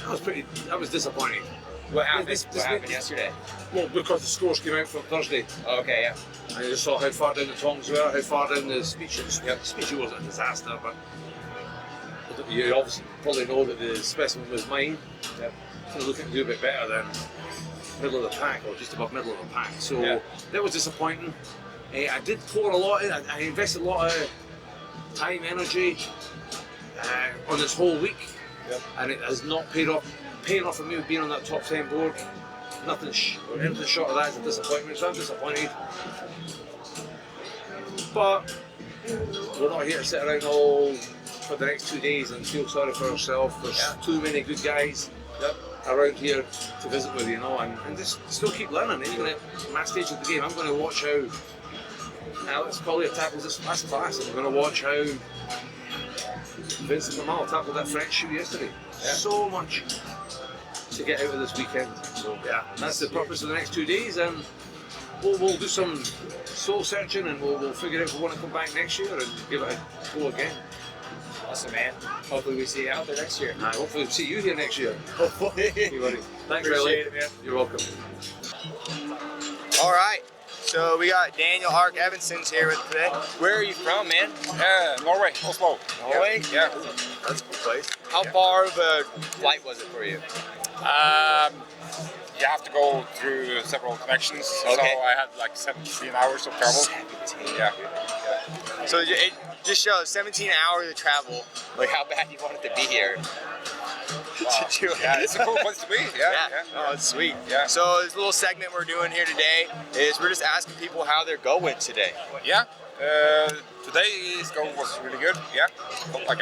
I was disappointed.
What happened? What happened yesterday?
Well, because the scores came out from Thursday.
Oh, okay, yeah.
I just saw how far down the tongs were, how far down the speeches. Yeah, the speech was a disaster, but you obviously probably know that the specimen was mine. Yeah. So looking to do a bit better than middle of the pack, or just above middle of the pack. So that was disappointing. I did pour a lot in. I invested a lot of time, energy on this whole week, and it has not paid off. Paying off for me with being on that top 10 board, anything short of that is a disappointment. So I'm disappointed. But we're not here to sit around all for the next 2 days and feel sorry for ourselves. There's too many good guys around here to visit with, you know, and just still keep learning. Even at my stage of the game, I'm going to watch how Alex Collier tackles this last class, and I'm going to watch how Vincent Lamal tackled that French shoe yesterday. So much to get out of this weekend. So that's the purpose of the next 2 days, and we'll do some soul searching, and we'll figure out if we want to come back next year and give it a go again.
Awesome, man. Hopefully we see you out there next year.
Hopefully we'll see you here next year.
Hopefully.
Thanks,
Appreciate it, man.
You're welcome.
All right. So we got Daniel Ark Everson's here with today. Where are you from, man?
Norway, Oslo.
Norway?
Yeah.
That's a cool place. How far of a flight was it for you?
You have to go through several connections, so I had like 17 hours of travel.
17?
Yeah.
So it just shows 17 hours of travel, like how bad you wanted to be here.
Wow. Yeah, it's a cool place to be. Yeah.
Oh, it's sweet.
Yeah.
So this little segment we're doing here today is we're just asking people how their go went today.
Yeah. Today's go was really good. Yeah. Felt like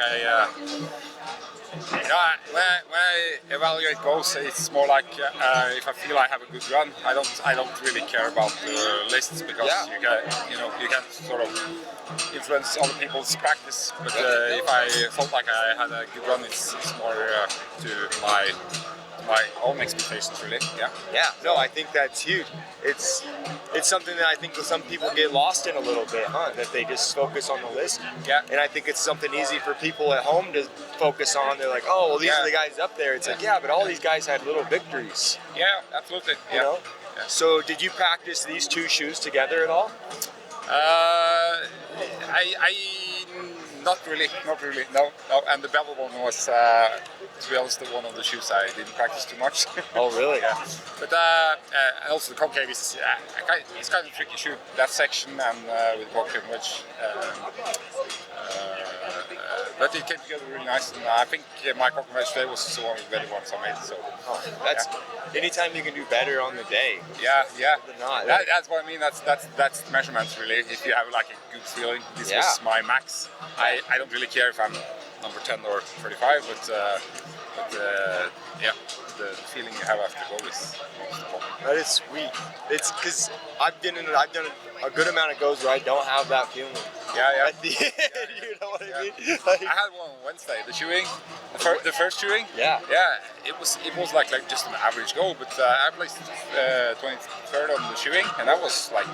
when I evaluate goals, it's more like if I feel I have a good run, I don't really care about the lists, because you can sort of influence other people's practice. But if I felt like I had a good run, it's more to my own expectations, really.
Yeah. No, I think that's huge. It's something that I think some people get lost in a little bit, that they just focus on the list.
Yeah.
And I think it's something easy for people at home to focus on. They're like, oh, well, these are the guys up there. It's like, but all these guys had little victories.
Yeah, absolutely.
You know? Yeah. So did you practice these two shoes together at all?
Not really, no. And the bevel one was, to be honest, one of the shoes I didn't practice too much.
Oh, really?
Yeah. But also the concave is it's kind of a tricky shoe, that section, and with concave wedge. But it came together really nice, and I think my concave wedge today was one of the better ones I made. So,
anytime you can do better on the day.
Yeah.
Than not.
That's what I mean. That's measurements really. If you have like a good feeling, this was my max. I don't really care if I'm number 10 or 35, but the feeling you have after goal is
that is sweet. It's because I've done a good amount of goals where I don't have that feeling.
Yeah.
At the end, you know what I mean?
I had one on Wednesday, the shoeing, the first shoeing.
Yeah.
It was like just an average goal, but I placed 23rd on the shoeing, and that was like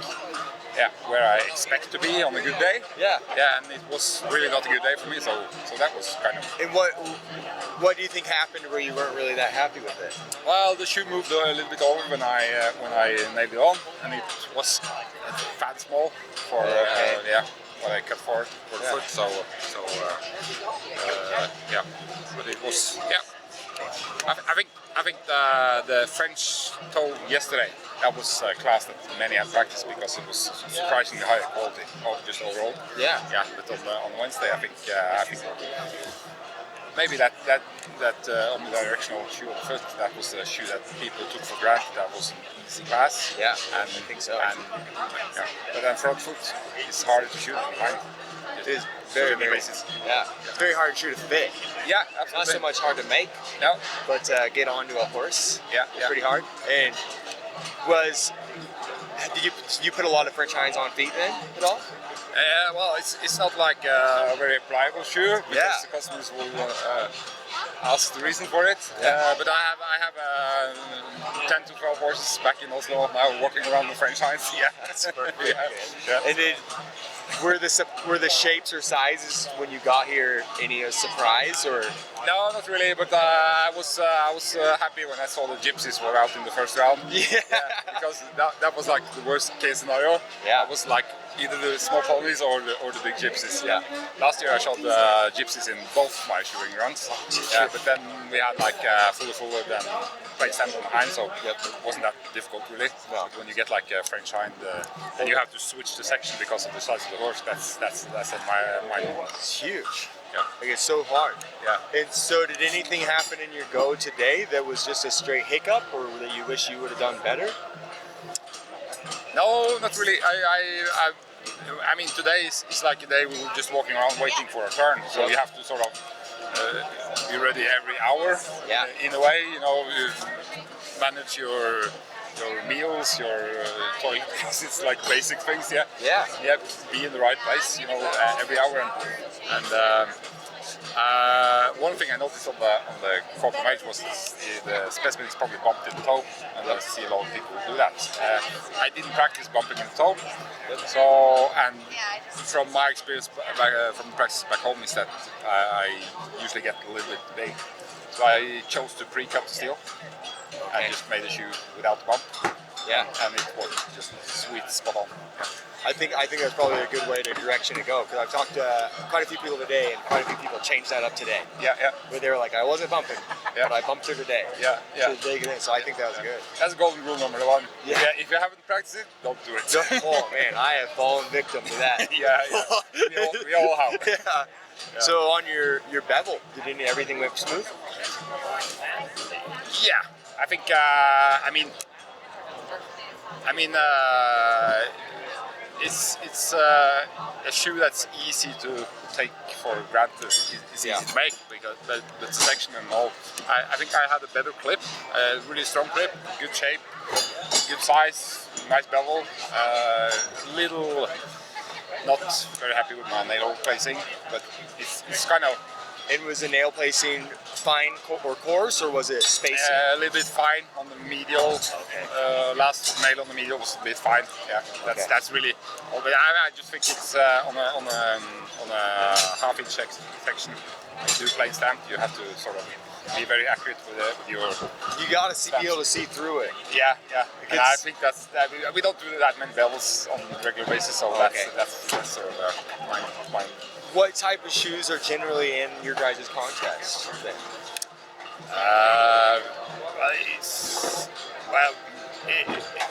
where I expect to be on a good day.
Yeah,
and it was really not a good day for me, so that was kind of.
And what do you think happened where you weren't really that happy with it?
Well, the shoe moved a little bit over when I nailed it on, and it was fat small for what I cut for the foot. So but it was I think the French toe yesterday, that was a class that many had practiced because it was surprisingly high quality just overall.
Yeah.
But on Wednesday, I think maybe that omnidirectional shoe on the foot, that was a shoe that people took for granted. That was an easy class.
Yeah,
and
I think so.
But then front foot is harder to shoot than behind.
It is very
basis.
Yeah, it's very hard to shoot a fit.
Yeah, absolutely.
Not so much hard to make.
No.
But get onto a horse.
Yeah,
pretty hard. And did you put a lot of French hinds on feet then at all?
Well, it's not like a very pliable shoe because the customers will ask the reason for it. But I have 10 to 12 horses back in Oslo now walking around the French hinds. Yeah,
that's perfect. And were the shapes or sizes when you got here any surprise or?
No, not really. But I was happy when I saw the gypsies were out in the first round.
Yeah.
Because that was like the worst case scenario.
Yeah.
It was like either the small ponies or the big gypsies.
Yeah.
Last year I shot gypsies in both my shoeing runs. But then we had like fuller forward and plate stand on behind, so it wasn't that difficult really. No. But when you get like a French hind and you have to switch the section because of the size of the horse, that's my
It's huge.
Yeah.
Like it's so hard.
Yeah.
And so did anything happen in your go today that was just a straight hiccup or that you wish you would have done better?
No, not really. I mean, today is like a day we were just walking around waiting for a turn, so you have to sort of be ready every hour.
Yeah.
In a way, you know, you manage your meals, your toilet. It's like basic things. Yeah.
Yeah.
You have to be in the right place, you know, every hour. And one thing I noticed on the Falcon Mage was the specimen is probably bumped in the toe, and I see a lot of people do that. I didn't practice bumping in the toe, so and from my experience from the practice back home is that I usually get a little bit big, so I chose to pre-cut the steel and just made a shoe without the bump.
Yeah,
and it was just sweet, spot on. Yeah.
I think that's probably a good direction to go because I've talked to quite a few people today, and quite a few people changed that up today.
Yeah.
Where they were like, I wasn't bumping, but I bumped her today.
Yeah.
So I think that was good.
That's golden rule number one.
Yeah.
If you haven't practiced it, don't do it.
Oh man, I have fallen victim to that.
Yeah. We all have.
Yeah. So on your bevel, did everything went smooth?
Yeah, I think. It's a shoe that's easy to take for granted. It's easy to make because the section and all. I think I had a better clip, a really strong clip, good shape, good size, nice bevel. Little, not very happy with my nail placing, but it's kind of.
And was the nail placing fine or coarse, or was it spacing?
A little bit fine on the medial. Okay. Last nail on the medial was a bit fine. Yeah, that's really. But I just think it's on a half-inch section. You do plate stamp. You have to sort of be very accurate with your.
You gotta be able to see through it.
Yeah. And I think we don't do that many bevels on a regular basis, so that's sort of my.
What type of shoes are generally in your guys' contests?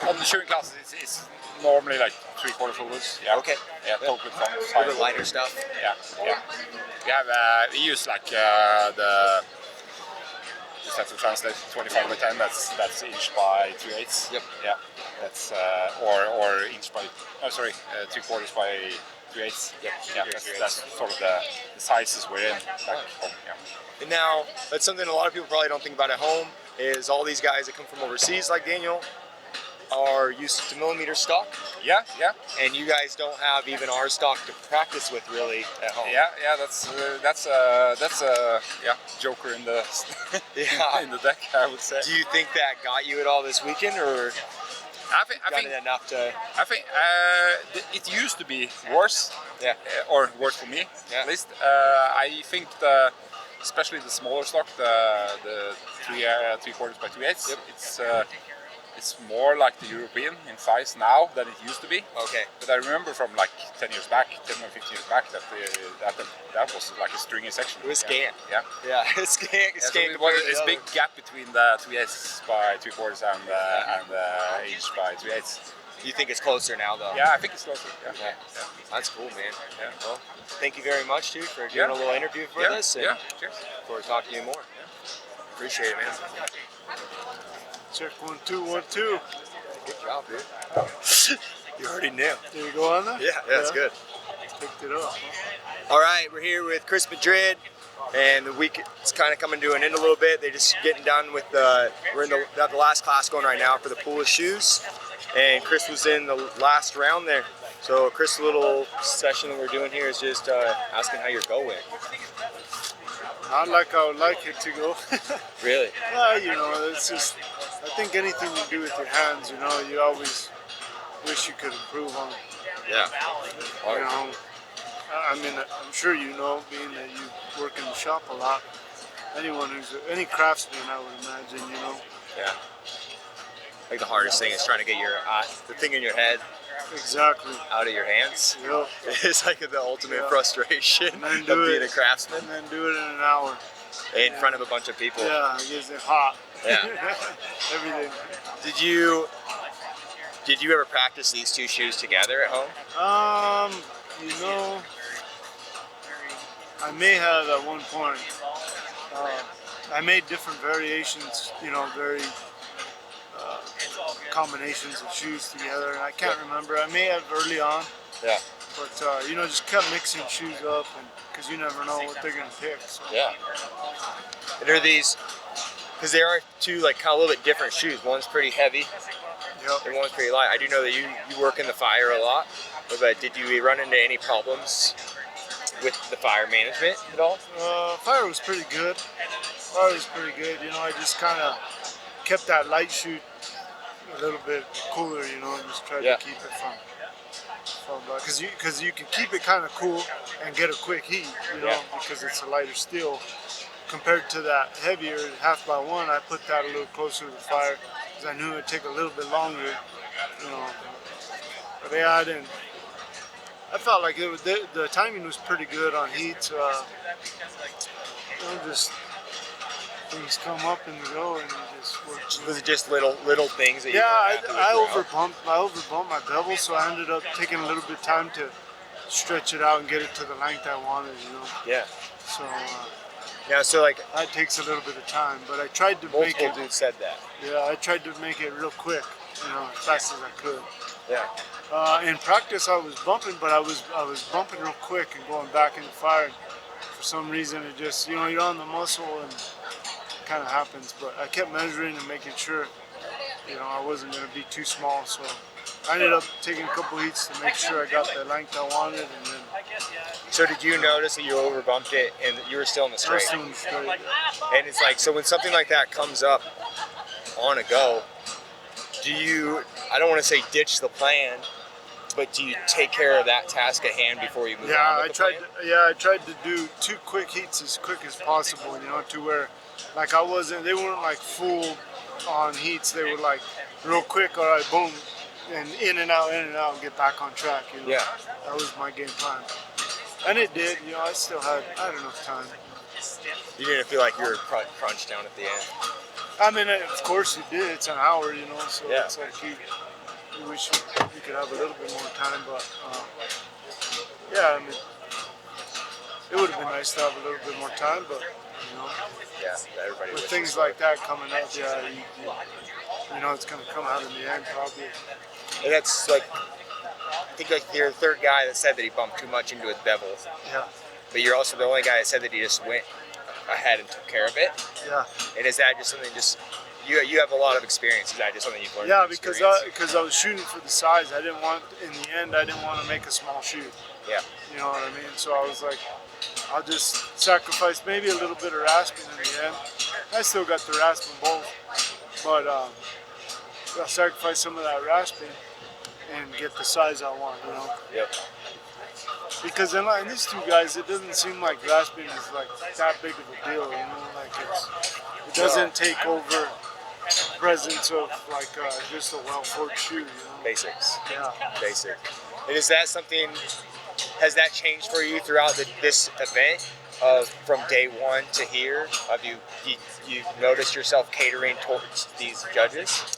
On the shoeing classes, it's normally like 3/4 forwards. Yeah.
Okay.
Yeah. Top with front.
A little lighter stuff.
Yeah. We use like just have to translate 25 by 10. That's inch by 3/8.
Yep.
Yeah. That's or inch by 3/4 by 3/8.
Yep.
Yeah. That's sort of the sizes we're in. Back home. Yeah.
And now, that's something a lot of people probably don't think about at home, is all these guys that come from overseas like Daniel are used to millimeter stock.
Yeah, yeah.
And you guys don't have even our stock to practice with really at home.
Yeah, that's joker in the in the deck, I would say.
Do you think that got you at all this weekend, or
I think
enough to?
I think it used to be worse.
Yeah.
Or worse for me, at least. I think especially the smaller stock, the 3/4 by 2/8. Yep. It's more like the European in size now than it used to be.
Okay.
But I remember from like 10 years back, 10 or 15 years back, that was like a stringy section.
It was scant.
Yeah.
Yeah, it's scant.
Yeah, so it was this big gap between the 3/8 by 3/4 and the inch by 3/8.
You think it's closer now, though?
Yeah, I think it's closer. Yeah.
That's cool, man.
Yeah.
Well, thank you very much, dude, for doing a little interview for us. And
cheers.
Look forward to talking to you more. Appreciate it, man.
Check 1 2 1 2.
Good job, dude. You already knew.
Did you go on there?
Yeah, that's good.
Picked it up.
All right, we're here with Chris Madrid, and the week is kind of coming to an end a little bit. They're just getting done with we're in the last class going right now for the pool of shoes, and Chris was in the last round there. So Chris, a little session that we're doing here is just asking how you're going.
Not like I would like it to go.
Really?
You know, it's just, I think anything you do with your hands, you know, you always wish you could improve on.
Yeah.
You know, I mean, I'm sure you know, being that you work in the shop a lot, any craftsman, I would imagine, you know.
Yeah. Like the hardest thing is trying to get the thing in your head out of your hands.
Yep.
It's like the ultimate frustration of being a craftsman.
And then do it in an hour.
In front of a bunch of people.
Yeah, it gets it hot.
Yeah.
Everything.
Did you ever practice these two shoes together at home?
You know, I may have at one point. I made different variations, you know, combinations of shoes together, and I can't remember. I may have early on.
Yeah.
But you know, just kept mixing shoes up, and because you never know what they're gonna pick. So.
Yeah. And are these? Because they are two like kind of a little bit different shoes. One's pretty heavy.
Yep.
And one's pretty light. I do know that you work in the fire a lot, but did you run into any problems with the fire management at all?
Fire was pretty good. You know, I just kind of kept that light shoot a little bit cooler. You know, just tried to keep it from because you can keep it kind of cool and get a quick heat. You know, because it's a lighter steel. Compared to that heavier 1/2x1, I put that a little closer to the fire because I knew it would take a little bit longer, you know. But yeah, I felt like it was the timing was pretty good on heats. You know, just things come up and go, and you just work.
Was it just little things that you?
Yeah, I overbumped my bevel, so I ended up taking a little bit of time to stretch it out and get it to the length I wanted. You know.
Yeah.
So.
Yeah, so like
that takes a little bit of time, but I tried to make it.
Multiple dudes said that.
Yeah, I tried to make it real quick, you know, as fast as I could.
Yeah.
In practice, I was bumping, but I was bumping real quick and going back in the fire. And for some reason, it just, you know, you're on the muscle and it kind of happens. But I kept measuring and making sure, you know, I wasn't going to be too small. So I ended up taking a couple heats to make sure I got the length I wanted, and then.
So did you notice that you overbumped it and you were still in the straight?
I was still in the straight.
And it's like, so when something like that comes up on a go, do you, I don't want to say ditch the plan, but do you take care of that task at hand before you move on with the plan?
I tried to do 2 quick heats as quick as possible, you know, to where, like they weren't like full on heats, they were like real quick, all right, boom, and in and out, and get back on track, you know.
Yeah.
That was my game plan. And it did, you know, I had enough time.
You didn't feel like you were crunched down at the end?
I mean, of course you did. It's an hour, you know, so it's like you wish you could have a little bit more time, but yeah, I mean, it would have been nice to have a little bit more time, but, you know,
Yeah, everybody
with
wishes
things
for.
like that coming up, yeah, you know it's going to come out in the end probably.
And that's like, I think like you're the third guy that said that he bumped too much into his bevel.
Yeah.
But you're also the only guy that said that he just went ahead and took care of it.
Yeah.
And is that just something you have a lot of experience? Is that just something you've learned?
Yeah,
from
because
experience?
I was shooting for the size. I didn't want, in the end, I didn't want to make a small shoot.
Yeah.
You know what I mean? So I was like, I'll just sacrifice maybe a little bit of rasping in the end. I still got the rasping both, but I'll sacrifice some of that rasping and get the size I want, you know?
Yep.
Because in these two guys, it doesn't seem like rasping is like that big of a deal, you know? Like it doesn't take over presence of like just a well-forged shoe, you know?
Basics.
Yeah.
Basic. And is that something? Has that changed for you throughout this event? From day one to here, have you noticed yourself catering towards these judges?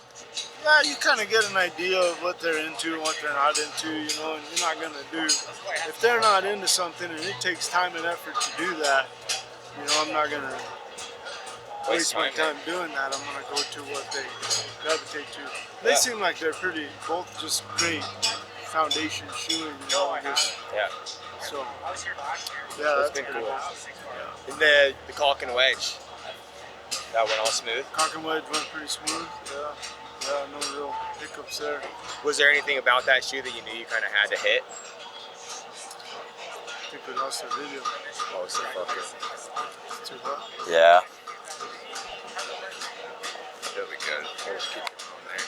Yeah, you kind of get an idea of what they're into and what they're not into, you know, and you're not going to do, if they're not into something and it takes time and effort to do that, you know, I'm not going to waste my time doing that. I'm going to go to what they gravitate to. They seem like they're both just great foundation shoeing, you know, so, yeah,
that's been cool. And the caulk and wedge, that went all smooth?
Caulk and wedge went pretty smooth, yeah. Yeah, no real hiccups there.
Was there anything about that shoe that you knew you kind of had to hit?
I think we lost the video.
Oh, it's so fucking.
It's too hot.
Yeah. That'll be good. We'll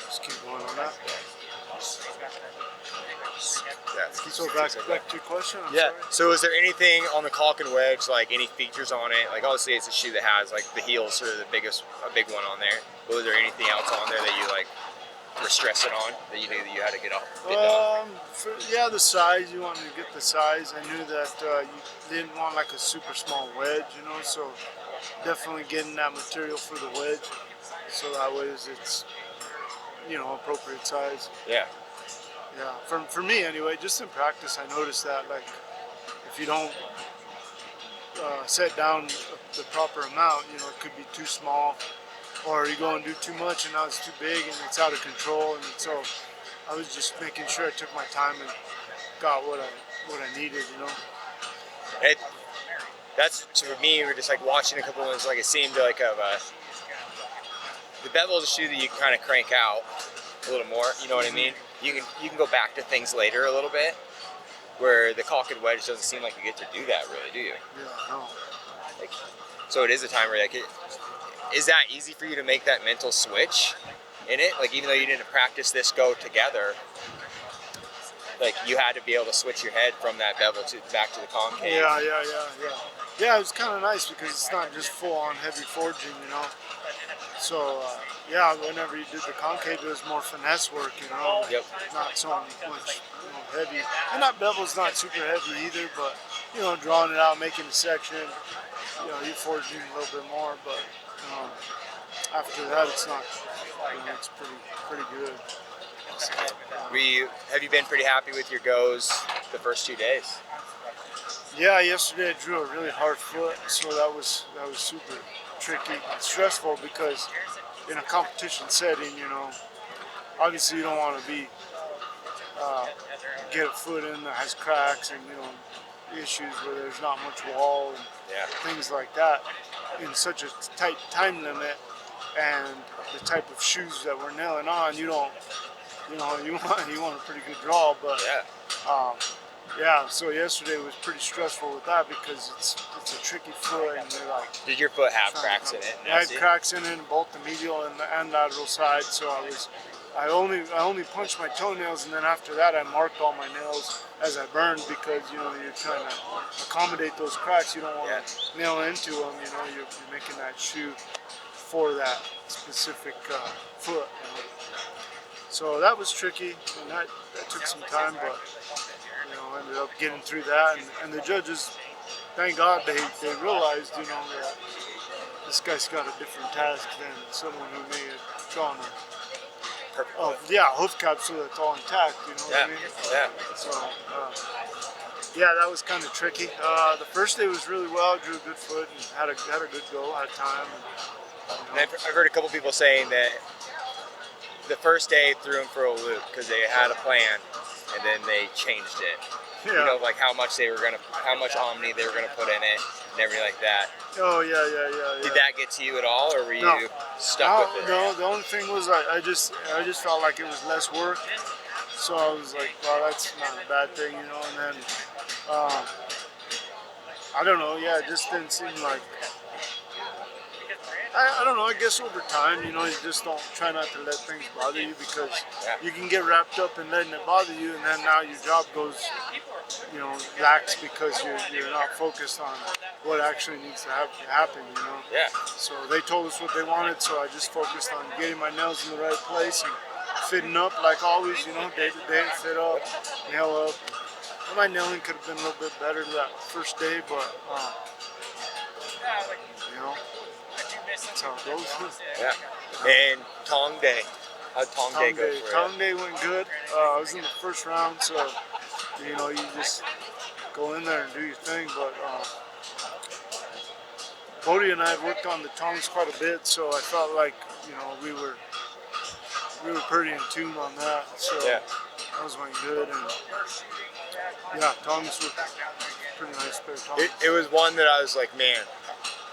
just keep going on there.
Just keep going on that.
Yeah.
So back to your question. I'm
Yeah.
sorry.
So is there anything on the caulk and wedge, like any features on it? Like obviously it's a shoe that has like the heels are a big one on there. But was there anything else on there that you like were stressing on that you knew that you had to get off?
Yeah, the size. You wanted to get the size. I knew that you didn't want like a super small wedge, you know. So definitely getting that material for the wedge, so that way it's, you know, appropriate size.
Yeah.
Yeah, for me anyway, just in practice, I noticed that like if you don't set down the proper amount, you know, it could be too small, or you go and do too much and now it's too big and it's out of control. And so I was just making sure I took my time and got what I needed, you know.
That's for me. We're just like watching a couple ones. Like it seemed like the bevel is a shoe that you kind of crank out a little more. You know what I mean? You can go back to things later a little bit, where the caulk and wedge doesn't seem like you get to do that really, do you?
Yeah, no.
Like, so it is a time where like, is that easy for you to make that mental switch in it? Like even though you didn't practice this go together, like you had to be able to switch your head from that bevel back to the concave.
Yeah. Yeah, it was kind of nice because it's not just full on heavy forging, you know. So yeah, whenever you did the concave, it was more finesse work, you know.
Yep.
Not so much, you know, heavy. And that bevel's not super heavy either, but you know, drawing it out, making the section, you know, you're forging a little bit more, but after that, it's not. You know, it's pretty good.
Have you been pretty happy with your goes the first 2 days?
Yeah, yesterday I drew a really hard foot, so that was super tricky, stressful, because in a competition setting, you know, obviously you don't want to be get a foot in that has cracks and, you know, issues where there's not much wall and things like that in such a tight time limit, and the type of shoes that we're nailing on, you don't, you know, you want a pretty good draw, but yeah, so yesterday was pretty stressful with that because it's a tricky foot, and you're like.
Did your foot have cracks in it?
I had cracks in it in both the medial and lateral side, so I only punched my toenails, and then after that I marked all my nails as I burned, because you know you're trying to accommodate those cracks. You don't want to nail into them. You know, you're making that shoe for that specific foot. You know? So that was tricky, and that took some time, but. You know, ended up getting through that, and the judges, thank God, they realized, you know, that this guy's got a different task than someone who may have drawn a hoof capsule that's all intact, you know what I mean?
Yeah.
So, yeah, that was kind of tricky. The first day was really well. Drew a good foot and had a good go, had time.
And I've heard a couple people saying that the first day threw him for a loop because they had a plan and then they changed it.
Yeah.
You know, like how much omni they were gonna put in it and everything like that.
Oh yeah.
Did that get to you at all, or were you
No.
stuck with it?
No, the only thing was I just felt like it was less work. So I was like, well, that's not a bad thing, you know. And then I don't know, yeah, it just didn't seem like. I don't know, I guess over time, you know, you just don't try not to let things bother you because you can get wrapped up in letting it bother you, and then now your job goes, you know, lax because you're not focused on what actually needs to happen, you know.
Yeah.
So they told us what they wanted, so I just focused on getting my nails in the right place and fitting up like always, you know, day to day, fit up, nail up. And my nailing could have been a little bit better that first day, but, you know. That's how it goes.
Yeah. And Tong Day. How'd Tong Day go for you?
Tong Day went good. I was in the first round, so you know, you just go in there and do your thing. But Bodie and I had worked on the tongs quite a bit, so I felt like, you know, we were pretty in tune on that. So that was going good. And yeah, tongs were pretty nice pair of tongs.
It was one that I was like, man,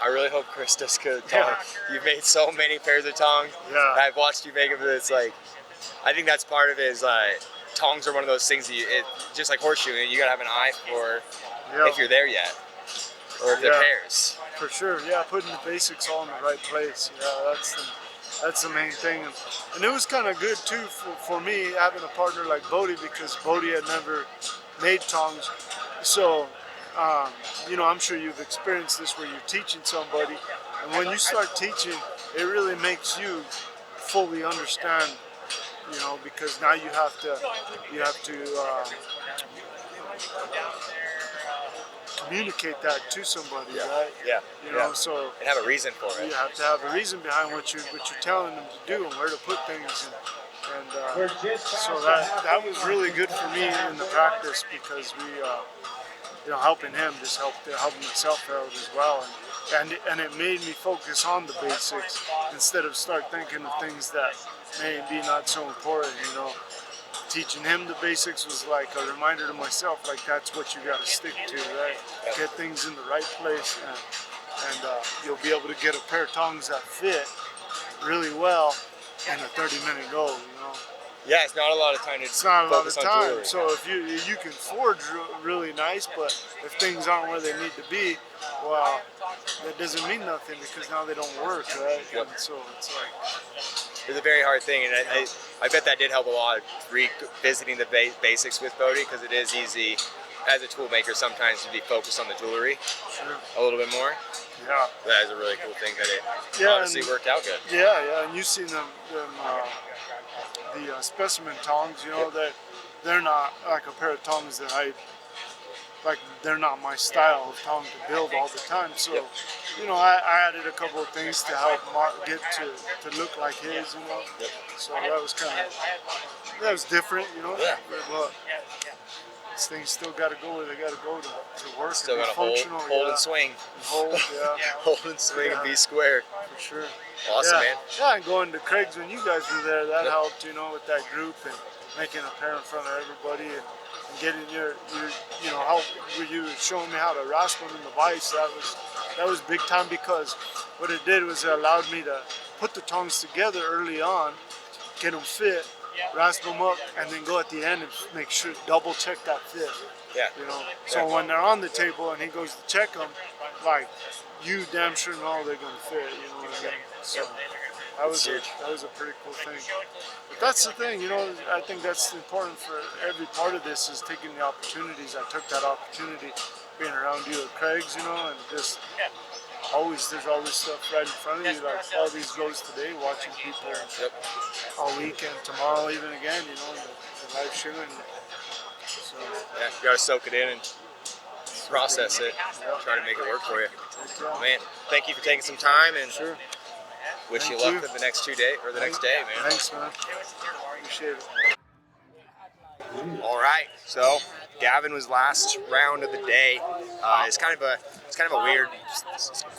I really hope Chris does good tongs.
Yeah.
You've made so many pairs of tongs.
Yeah.
I've watched you make them. It's like, I think that's part of it is tongs are one of those things that just like horseshoeing, you gotta have an eye for if you're there yet, or if they're pairs.
For sure, yeah, putting the basics all in the right place. Yeah, that's the main thing. And it was kind of good too for me having a partner like Bodie, because Bodie had never made tongs. So, you know, I'm sure you've experienced this where you're teaching somebody, and when you start teaching, it really makes you fully understand, you know, because now you have to communicate that to somebody, right?
Yeah.
You know, so
and have a reason for it.
you have to have a reason behind what you're telling them to do and where to put things. And so that was really good for me in the practice, because we, you know, helping him just helping myself out as well, and it made me focus on the basics instead of start thinking of things that may be not so important. You know, teaching him the basics was like a reminder to myself, like that's what you got to stick to, right? Get things in the right place, and you'll be able to get a pair of tongs that fit really well in a 30-minute go. You know.
Yeah, it's not a lot of time to
It's not a lot of
focus on
time.
jewelry.
So if you can forge really nice, but if things aren't where they need to be, well, that doesn't mean nothing, because now they don't work, right?
Yep.
And so it's like,
It's a very hard thing, and I bet that did help a lot, revisiting the basics with Bodie, because it is easy as a tool maker sometimes to be focused on the jewelry a little bit more.
Yeah.
That is a really cool thing that it honestly worked out good.
Yeah, and you've seen the specimen tongs, you know, that they're not like a pair of tongs that they're not my style of tong to build all the time. So, you know, I added a couple of things to help Mark get to look like his, you know. So that was different, you know. But these things still got to go where they got to go to work.
Still
and
got
be
to
functional.
hold and swing.
Hold, yeah.
Hold and swing and be square.
For sure.
Awesome,
yeah.
man.
Yeah, and going to Craig's when you guys were there, that helped, you know, with that group and making a pair in front of everybody and getting your you know, how you were showing me how to rasp them in the vise. That was big time, because what it did was it allowed me to put the tongs together early on, get them fit, rasp them up, and then go at the end and make sure, double check that fit.
Yeah.
You know, so when they're on the table and he goes to check them, like, you damn sure know they're gonna fit. You know what I mean? So that was a pretty cool thing. But that's the thing, you know. I think that's important for every part of this, is taking the opportunities. I took that opportunity being around you at Craig's, you know, and just there's always stuff right in front of you. Like all these goes today, watching people all weekend, tomorrow even again, you know, the live shooting. So
yeah, you gotta soak it in and process it, try to make it work for you. Man, thank you for taking some time, and wish you luck for the next 2 days or the next day, man.
Thanks, man. Appreciate it.
All right, so Gavin was last round of the day. It's kind of a weird,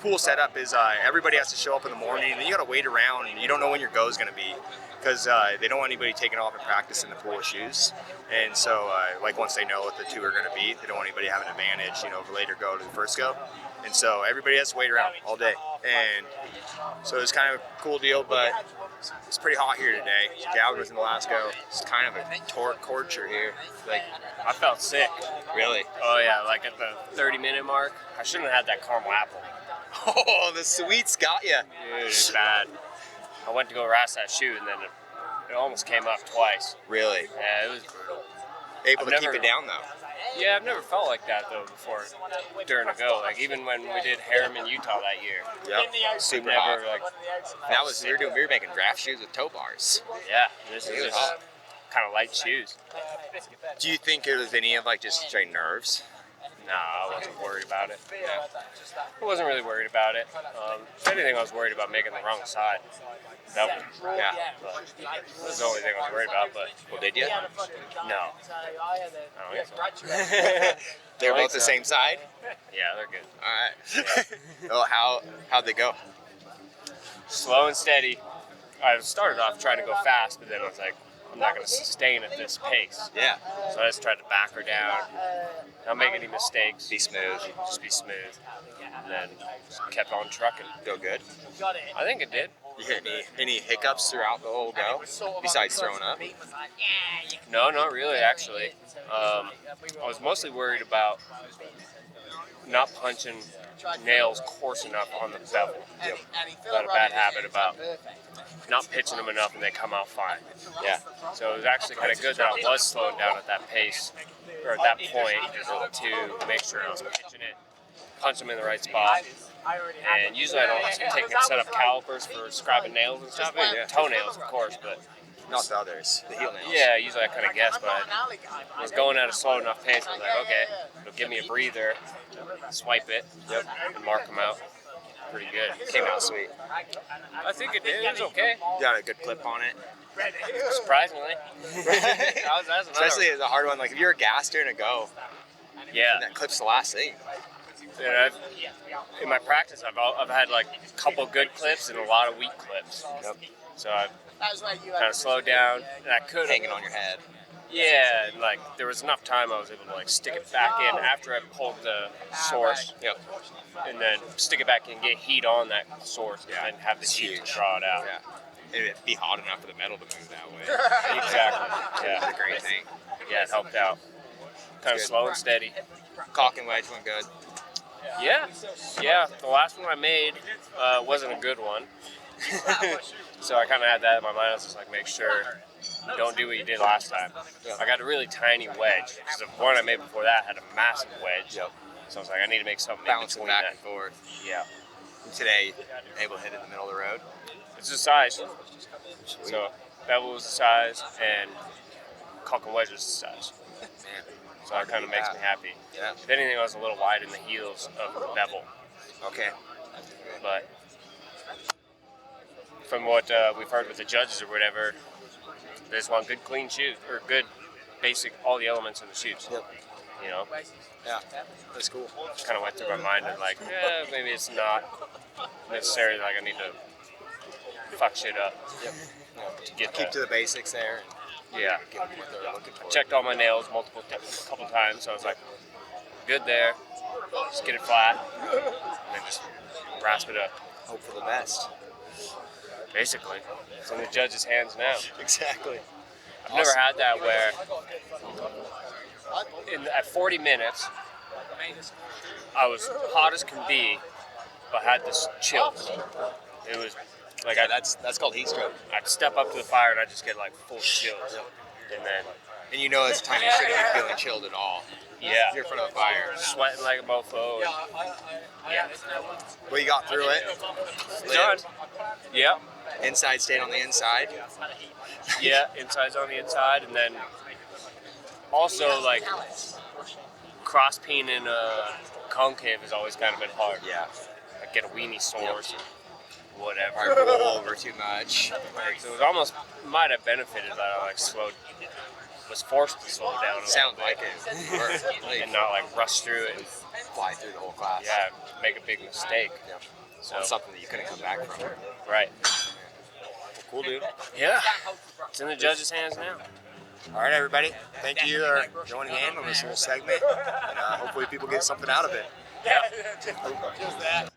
cool setup. Is everybody has to show up in the morning, and then you got to wait around, and you don't know when your go is going to be, because they don't want anybody taking off and practice in the pool of shoes. And so, like once they know what the two are going to be, they don't want anybody having an advantage, of a later go to the first go. And so everybody has to wait around all day. And so it's kind of a cool deal, but it's pretty hot here today. Gavin was in the last go. It's kind of a torture here.
Like, I felt sick.
Really?
Oh yeah, like at the 30-minute mark. I shouldn't have had that caramel apple.
Oh, the sweets got you.
Dude, it's bad. I went to go rasp that shoe, and then it almost came up twice.
Really?
Yeah, it was brutal.
Able to keep it down, though.
Yeah, I've never felt like that, though, before during a go. Like, even when we did Harriman, Utah that year.
Yep. Super
never,
hot.
like,
that was, we were making draft shoes with toe bars.
Yeah, this
It
is
was
just
hot.
kind of light shoes.
Do you think it was any of, like, just straight nerves?
No, I wasn't worried about it. I wasn't really worried about it. If anything, I was worried about making the wrong side. That was,
Yeah.
That's the only thing I was worried about, but...
Well, did you?
No. I don't think so.
They're
I
both
think
the
so.
same side?
Yeah, they're good.
All right. Well, how'd they go?
Slow and steady. I started off trying to go fast, but then I was like, I'm not going to sustain at this pace.
Yeah.
So I just tried to back her down, not make any mistakes.
Be smooth.
Just be smooth. And then just kept on trucking.
Go good?
I think it did.
You hit any hiccups throughout the whole go, besides throwing up?
No, not really, actually. I was mostly worried about not punching nails coarse enough on the bevel. Yep. Got a bad habit about not pitching them enough and they come out fine.
Yeah.
So it was actually kind of good that I was slowing down at that pace, or at that point, to make sure I was pitching it, punch them in the right spot. And usually I don't take a set of calipers for scribing nails and stuff. Toenails, of course, but
not the others, the heel nails.
Yeah, usually I kind of guess, but I was going at a slow enough pace. I was like, okay, it'll give me a breather, swipe it, and mark them out. Pretty good.
Came out sweet.
I think it did. It was okay.
Got a good clip on it.
Surprisingly.
Especially as a hard one. Like if you're a gas during a go,
yeah,
that clip's the last thing.
And in my practice, I've had like a couple good clips and a lot of weak clips.
Yep.
So I've kind of slowed down, and I could
hanging on your head.
Yeah, and like there was enough time I was able to like stick it back in after I pulled the source.
Yep.
And then stick it back in, get heat on that source, and have the heat to draw it out.
Yeah. It'd be hot enough for the metal to move that way.
Exactly. Yeah.
That's a great thing.
Yeah, it helped out. Kind of slow and steady.
Cock and wedge went good.
Yeah. Yeah. The last one I made wasn't a good one. So I kind of had that in my mind. I was just like, make sure don't do what you did last time. I got a really tiny wedge because the one I made before that had a massive wedge.
Yep.
So I was like, I need to make something
Bouncing
in
back
between
and forth.
Yeah.
And today, able to hit it in the middle of the road.
It's the size. So bevel was the size, and cock and wedge was the size.
Man.
So that kind of makes me happy.
Yeah.
If anything, I was a little wide in the heels of the bevel.
Okay.
But from what we've heard with the judges or whatever, they just want good, clean shoes, or good, basic, all the elements in the shoes.
Yep.
You know?
Yeah, that's cool.
Just kind of went through my mind and like, maybe it's not necessarily like I need to fuck shit up.
Yep.
To get
Keep to the basics there.
Yeah.
Give them what they're looking for.
I checked all my nails a couple times, so I was like, good there. Just get it flat, and then just rasp it up.
Hope for the best.
Basically, it's in the judge's hands now.
Exactly.
I've never had that where at 40 minutes, I was hot as can be, but had this chills. It was like
that's called heat stroke.
I'd step up to the fire and I'd just get like full chills, and then
you know it's time you shouldn't be feeling chilled at all.
Yeah,
you're in front of the fire,
sweating like a mofo. Yeah.
Well, you got through it.
Done. Yep.
Inside stayed on the inside.
Yeah, inside's on the inside, and then also like cross peen and concave has always kind of been hard.
Yeah.
Like get a weenie source, or whatever.
Or roll over too much.
So it was almost might have benefited that I like slowed was forced to slow down.
Sounds like it.
And not like rush through it and
fly through the whole class.
Yeah, make a big mistake.
Yeah. So it's something that you couldn't come back from.
Right.
Well, cool, dude.
Yeah. It's in the judges' hands now.
All right, everybody. Thank you for joining in on this little segment. And hopefully people get something out of it.
Yeah.
Just that.